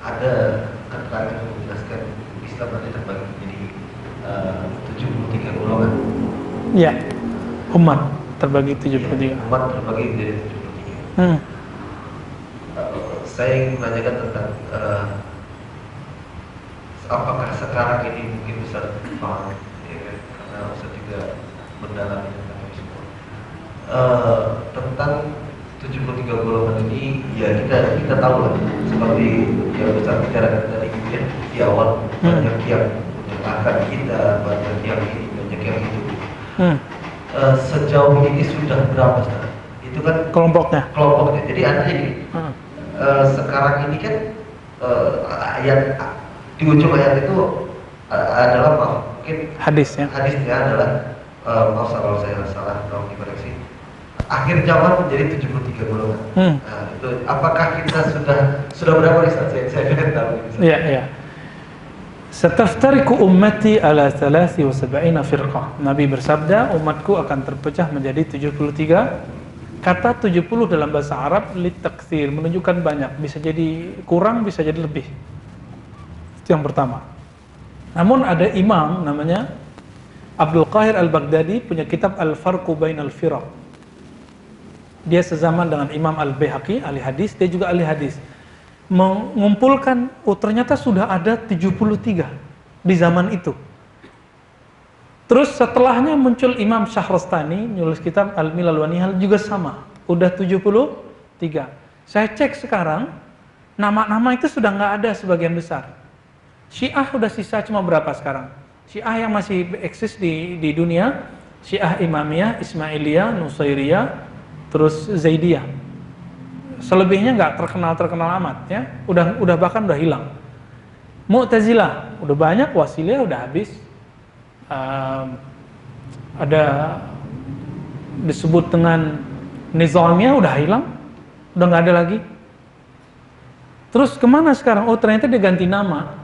Ada keterangan yang menjelaskan Islam nanti terbagi menjadi 73 golongan. Ya, umat terbagi 73. Umat terbagi menjadi 73. Saya ingin menanyakan tentang apakah sekarang ini mungkin Ustaz paham, ya kan? Karena Ustaz juga mendalami tentang ini semua. Tentang 73 golongan ini, ya kita tahu lah, seperti yang Ustaz bicarakan tadi ya, di awal, banyak yang menyalahkan kita, banyak yang ini, banyak yang itu. Sejauh ini sudah berapa Ustaz? Itu kan Kelompoknya. Jadi artinya gini, sekarang ini kan ayat di ujung ayat itu adalah mungkin Hadisnya adalah maaf kalau saya salah, tolong dikoreksi. Akhir zaman menjadi 73 golongan. Nah, itu apakah kita sudah berapa nih Ustaz? Saya tidak tahu. Iya, iya. Sataftariku ummati ala 73 firqah. Nabi bersabda, umatku akan terpecah menjadi 73. Kata 70 dalam bahasa Arab litaktsir, menunjukkan banyak, bisa jadi kurang, bisa jadi lebih. Itu yang pertama. Namun ada imam namanya Abdul Qahir Al-Baghdadi punya kitab Al-Farqu Bainal Firaq. Dia sezaman dengan Imam Al-Baihaqi, ahli hadis, dia juga ahli hadis. Mengumpulkan, ternyata sudah ada 73 di zaman itu. Terus setelahnya muncul Imam Syahrastani, nulis kitab Al-Milal wa Nihal, juga sama, udah 73. Saya cek sekarang, nama-nama itu sudah nggak ada sebagian besar. Syiah udah sisa cuma berapa sekarang? Syiah yang masih eksis di dunia, Syiah Imamiyah, Ismailiyah, Nusairiyah, terus Zaidiyah. Selebihnya nggak terkenal amat ya. Udah bahkan udah hilang. Mu'tazilah udah banyak, Wasiliyah udah habis. Ada disebut dengan Nizamiyah udah hilang, udah nggak ada lagi. Terus kemana sekarang? Oh ternyata dia ganti nama,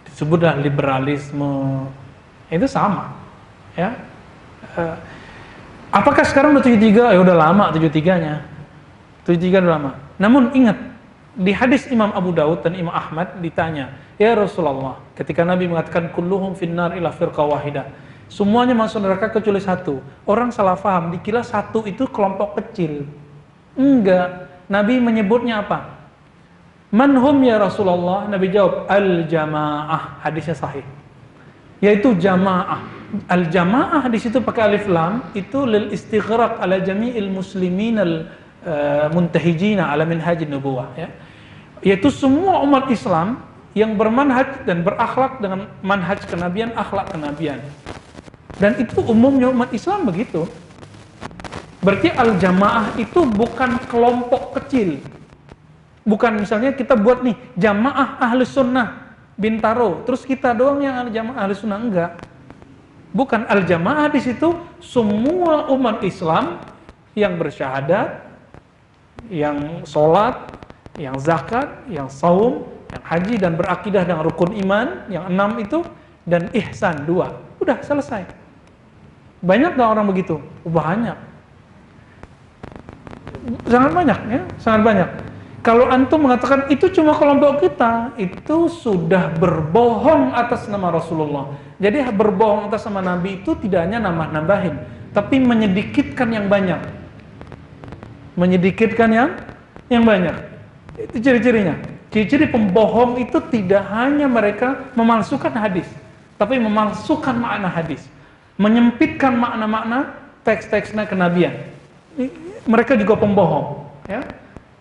disebutlah liberalisme. Itu sama, ya. Apakah sekarang udah 73? Ya udah lama 73-nya. 73 udah lama. Namun ingat, di hadis Imam Abu Daud dan Imam Ahmad ditanya, ya Rasulullah, ketika Nabi mengatakan kulluhum finnar ila firqa wahidah, semuanya masuk neraka kecuali satu. Orang salah paham, dikira satu itu kelompok kecil. Enggak, Nabi menyebutnya apa? Manhum ya Rasulullah? Nabi jawab, al-jamaah. Hadisnya sahih. Yaitu jamaah. Al-jamaah di situ pakai alif lam, itu lil istighraq ala jami'il muslimin muntahijina ala minhajin nubuwah, ya. Yaitu semua umat Islam yang bermanhaj dan berakhlak dengan manhaj kenabian, akhlak kenabian. Dan itu umumnya umat Islam begitu. Berarti al-jamaah itu bukan kelompok kecil. Bukan misalnya kita buat nih jamaah ahli sunnah Bintaro, terus kita doang yang jamaah ahli sunnah, enggak. Bukan, al-jamaah di situ semua umat Islam yang bersyahadat, yang sholat, yang zakat, yang saum, yang haji dan berakidah dengan rukun iman, yang 6 itu, dan ihsan 2. Udah selesai. Banyak gak orang begitu? Banyak. Sangat banyak ya, sangat banyak. Kalau antum mengatakan itu cuma kelompok kita, itu sudah berbohong atas nama Rasulullah. Jadi berbohong atas nama Nabi itu tidak hanya nambah-nambahin, tapi menyedikitkan yang banyak. Menyedikitkan yang banyak. Itu ciri-cirinya. Ciri-ciri pembohong itu tidak hanya mereka memalsukan hadis, tapi memalsukan makna hadis, menyempitkan makna-makna teks-teksnya kenabian. Mereka juga pembohong, ya.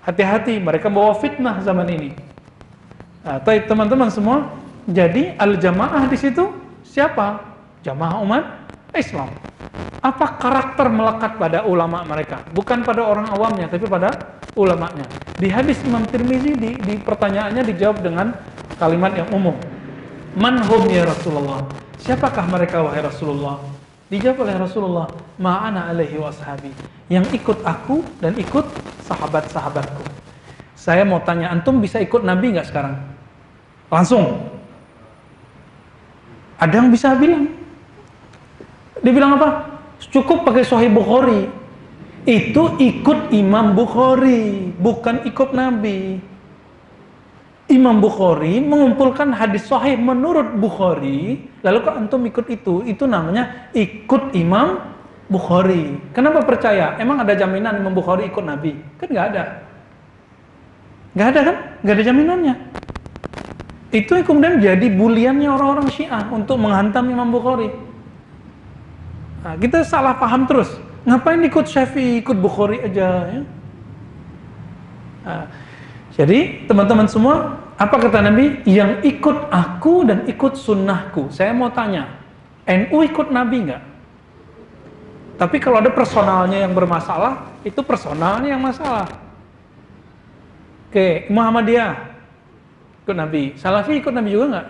Hati-hati, mereka bawa fitnah zaman ini. Nah, teman-teman semua, jadi al-jamaah di situ siapa? Jamaah umat Islam. Apa karakter melekat pada ulama mereka? Bukan pada orang awamnya, tapi pada ulamanya. Di hadis Imam Tirmizi di pertanyaannya dijawab dengan kalimat yang umum. Man hum ya Rasulullah? Siapakah mereka wahai Rasulullah? Dijawab oleh Rasulullah, ma'ana alaihi wa ashabi. Yang ikut aku dan ikut sahabat-sahabatku. Saya mau tanya, antum bisa ikut Nabi nggak sekarang? Langsung. Ada yang bisa bilang. Dia bilang apa? Cukup pakai Sahih Bukhari. Itu ikut Imam Bukhari, bukan ikut Nabi. Imam Bukhari mengumpulkan hadis sahih menurut Bukhari, lalu kok antum ikut itu namanya ikut Imam Bukhari. Kenapa percaya? Emang ada jaminan Imam Bukhari ikut Nabi? Kan nggak ada. Nggak ada kan? Nggak ada jaminannya. Itu yang kemudian jadi buliannya orang-orang Syiah untuk menghantam Imam Bukhari. Nah, kita salah paham terus. Ngapain ikut Syafi'i, ikut Bukhari aja ya? Nah, jadi teman-teman semua, apa kata Nabi? Yang ikut aku dan ikut sunnahku. Saya mau tanya, NU ikut Nabi nggak? Tapi kalau ada personalnya yang bermasalah, itu personalnya yang masalah. Oke, Muhammadiyah ikut Nabi, Salafi ikut Nabi juga nggak?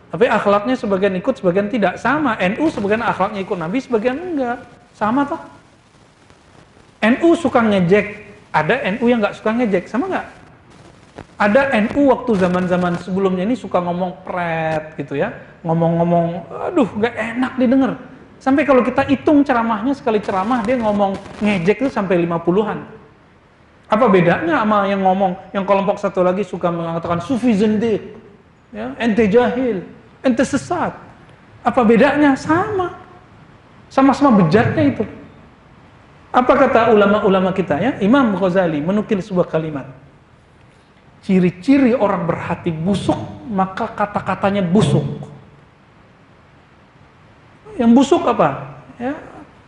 Tapi akhlaknya sebagian ikut, sebagian tidak. Sama, NU sebagian akhlaknya ikut Nabi, sebagian enggak. Sama toh? NU suka ngejek, ada NU yang nggak suka ngejek, sama nggak? Ada NU waktu zaman-zaman sebelumnya ini suka ngomong pret gitu ya, ngomong-ngomong, aduh nggak enak didengar. Sampai kalau kita hitung ceramahnya, sekali ceramah dia ngomong ngejek itu sampai 50-an. Apa bedanya sama yang ngomong, yang kelompok satu lagi suka mengatakan sufi zindiq, ya, ente jahil, ente sesat. Apa bedanya? Sama. Sama-sama bejatnya itu. Apa kata ulama-ulama kita ya? Imam Ghazali menukil sebuah kalimat. Ciri-ciri orang berhati busuk, maka kata-katanya busuk. Yang busuk apa? Ya,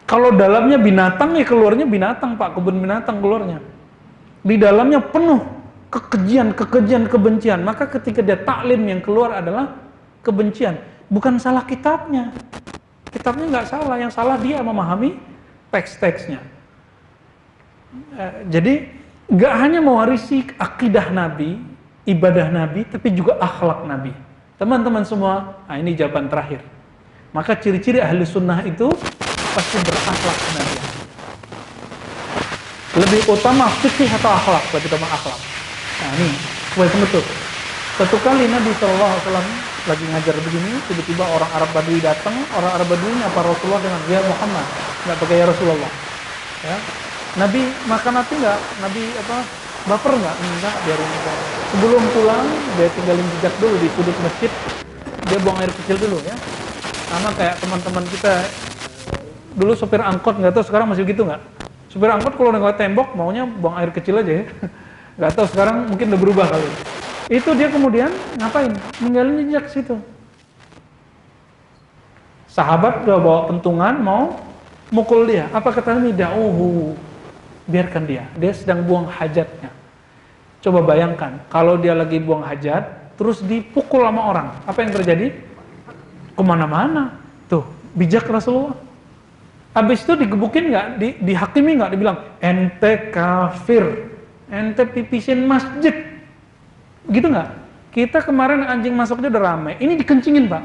kalau dalamnya binatang, ya keluarnya binatang, Pak, kebun binatang keluarnya. Di dalamnya penuh kekejian, kebencian. Maka ketika dia taklim, yang keluar adalah kebencian. Bukan salah kitabnya. Kitabnya nggak salah, yang salah dia memahami teks-teksnya. Jadi nggak hanya mewarisi akidah Nabi, ibadah Nabi, tapi juga akhlak Nabi. Teman-teman semua, nah ini jawaban terakhir. Maka ciri-ciri ahli sunnah itu pasti berakhlak Nabi. Lebih utama fikih atau akhlak, lebih utama akhlak. Nah ini, supaya betul. Satu kali Nabi SAW lagi ngajar begini, tiba-tiba orang Arab Badui datang. Orang Arab Badui apa Rasulullah dengan ya Muhammad, nggak pakai ya Rasulullah. Ya. Nabi makan nanti nggak? Nabi apa? Baper nggak? Enggak, biarin aja. Sebelum pulang, dia tinggalin jejak dulu di sudut masjid. Dia buang air kecil dulu ya. Sama kayak teman-teman kita dulu sopir angkot, nggak tahu sekarang masih gitu nggak? Supir angkot kalau nggak tembok maunya buang air kecil aja ya. Nggak tahu sekarang mungkin udah berubah kali. Itu dia kemudian ngapain? Ninggalin jejak situ. Sahabat udah bawa pentungan mau mukul dia. Apa kata Nabi? Da'uhu. Biarkan dia. Dia sedang buang hajatnya. Coba bayangkan kalau dia lagi buang hajat terus dipukul sama orang. Apa yang terjadi? Kemana-mana. Tuh, bijak Rasulullah. Habis itu digebukin nggak, dihakimi nggak, dibilang ente kafir, ente pipisin masjid, gitu nggak? Kita kemarin anjing masuknya udah ramai, ini dikencingin Pak.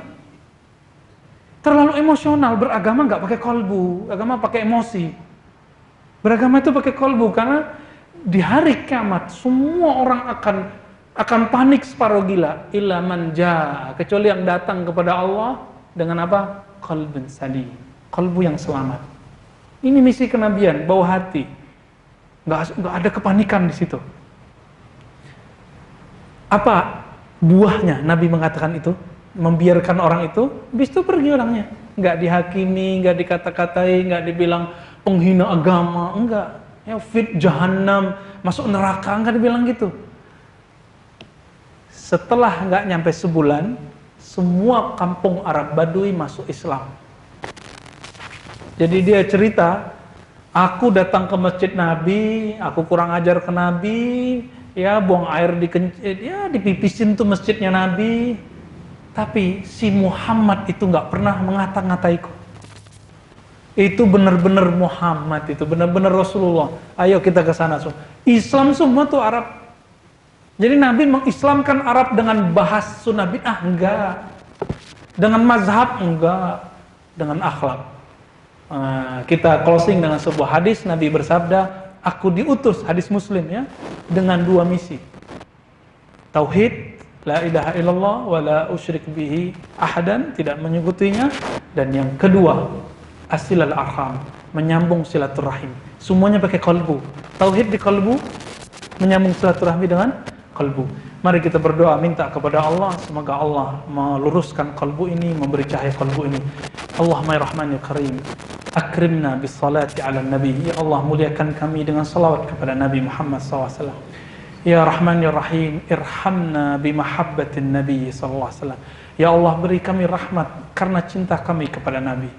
Terlalu emosional, beragama nggak pakai kolbu, agama pakai emosi. Beragama itu pakai kolbu karena di hari kiamat semua orang akan panik separuh gila, illa man jaa, kecuali yang datang kepada Allah dengan apa? Qalbun salim. Kalbu yang selamat. Ini misi kenabian, bawa hati. Nggak ada kepanikan di situ. Apa buahnya Nabi mengatakan itu? Membiarkan orang itu, habis itu pergi orangnya. Nggak dihakimi, nggak dikata-katai, nggak dibilang penghina agama, enggak. Ya fit jahannam, masuk neraka, nggak dibilang gitu. Setelah nggak nyampe sebulan, semua kampung Arab Badui masuk Islam. Jadi dia cerita, aku datang ke masjid Nabi, aku kurang ajar ke Nabi, ya buang air dipipisin tuh masjidnya Nabi, tapi si Muhammad itu nggak pernah mengata-ngataiku. Itu benar-benar Muhammad, itu benar-benar Rasulullah. Ayo kita ke sana semua. Islam semua tuh Arab. Jadi Nabi mengislamkan Arab dengan bahas sunnah bid'ah? Enggak. Dengan mazhab? Enggak. Dengan akhlak. Kita closing dengan sebuah hadis. Nabi bersabda, aku diutus, hadis Muslim ya, dengan 2 misi. Tauhid, la ilaha illallah wa la usyrik bihi ahadan, tidak menyekutinya. Dan yang kedua, asilal arham, menyambung silaturahim. Semuanya pakai kalbu. Tauhid di kalbu, menyambung silaturahmi dengan kalbu. Mari kita berdoa, minta kepada Allah, semoga Allah meluruskan kalbu ini, memberi cahaya kalbu ini. Allahumma ya Rahman ya Karim, akrimna bis salati ala nabi. Ya Allah, muliakan kami dengan salawat kepada Nabi Muhammad SAW. Ya Rahman ya Rahim, irhamna bi mahabbatin nabi SAW. Ya Allah, beri kami rahmat karena cinta kami kepada Nabi.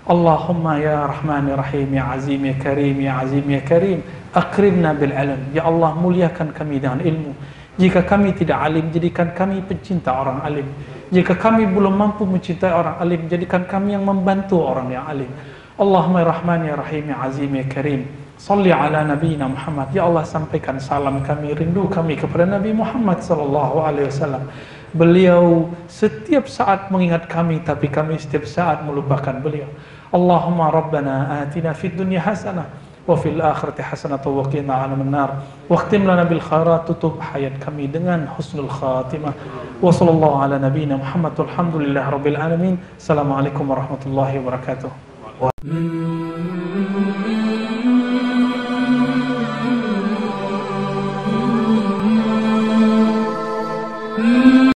Allahumma ya Rahman ya Rahim, ya Azim ya Karim, ya Azim ya Karim, akrimna bil ilm. Ya Allah, muliakan kami dengan ilmu. Jika kami tidak alim, jadikan kami pencinta orang alim. Jika kami belum mampu mencintai orang alim, jadikan kami yang membantu orang yang alim. Allahumma ya Rahman ya Rahim, ya Azim ya Karim, salli ala nabiyina Muhammad. Ya Allah, sampaikan salam kami, rindu kami kepada Nabi Muhammad sallallahu alaihi wasallam. Beliau setiap saat mengingat kami, tapi kami setiap saat melupakan beliau. Allahumma rabbana atina fid dunya hasanah wa fil akhirati hasanah wa qina adzaban nar. Waqtim lana bil khairat, tutup hayat kami dengan husnul khatimah. Wa sallallahu ala nabiyyina Muhammad walhamdulillahi rabbil alamin. Assalamualaikum warahmatullahi wabarakatuh.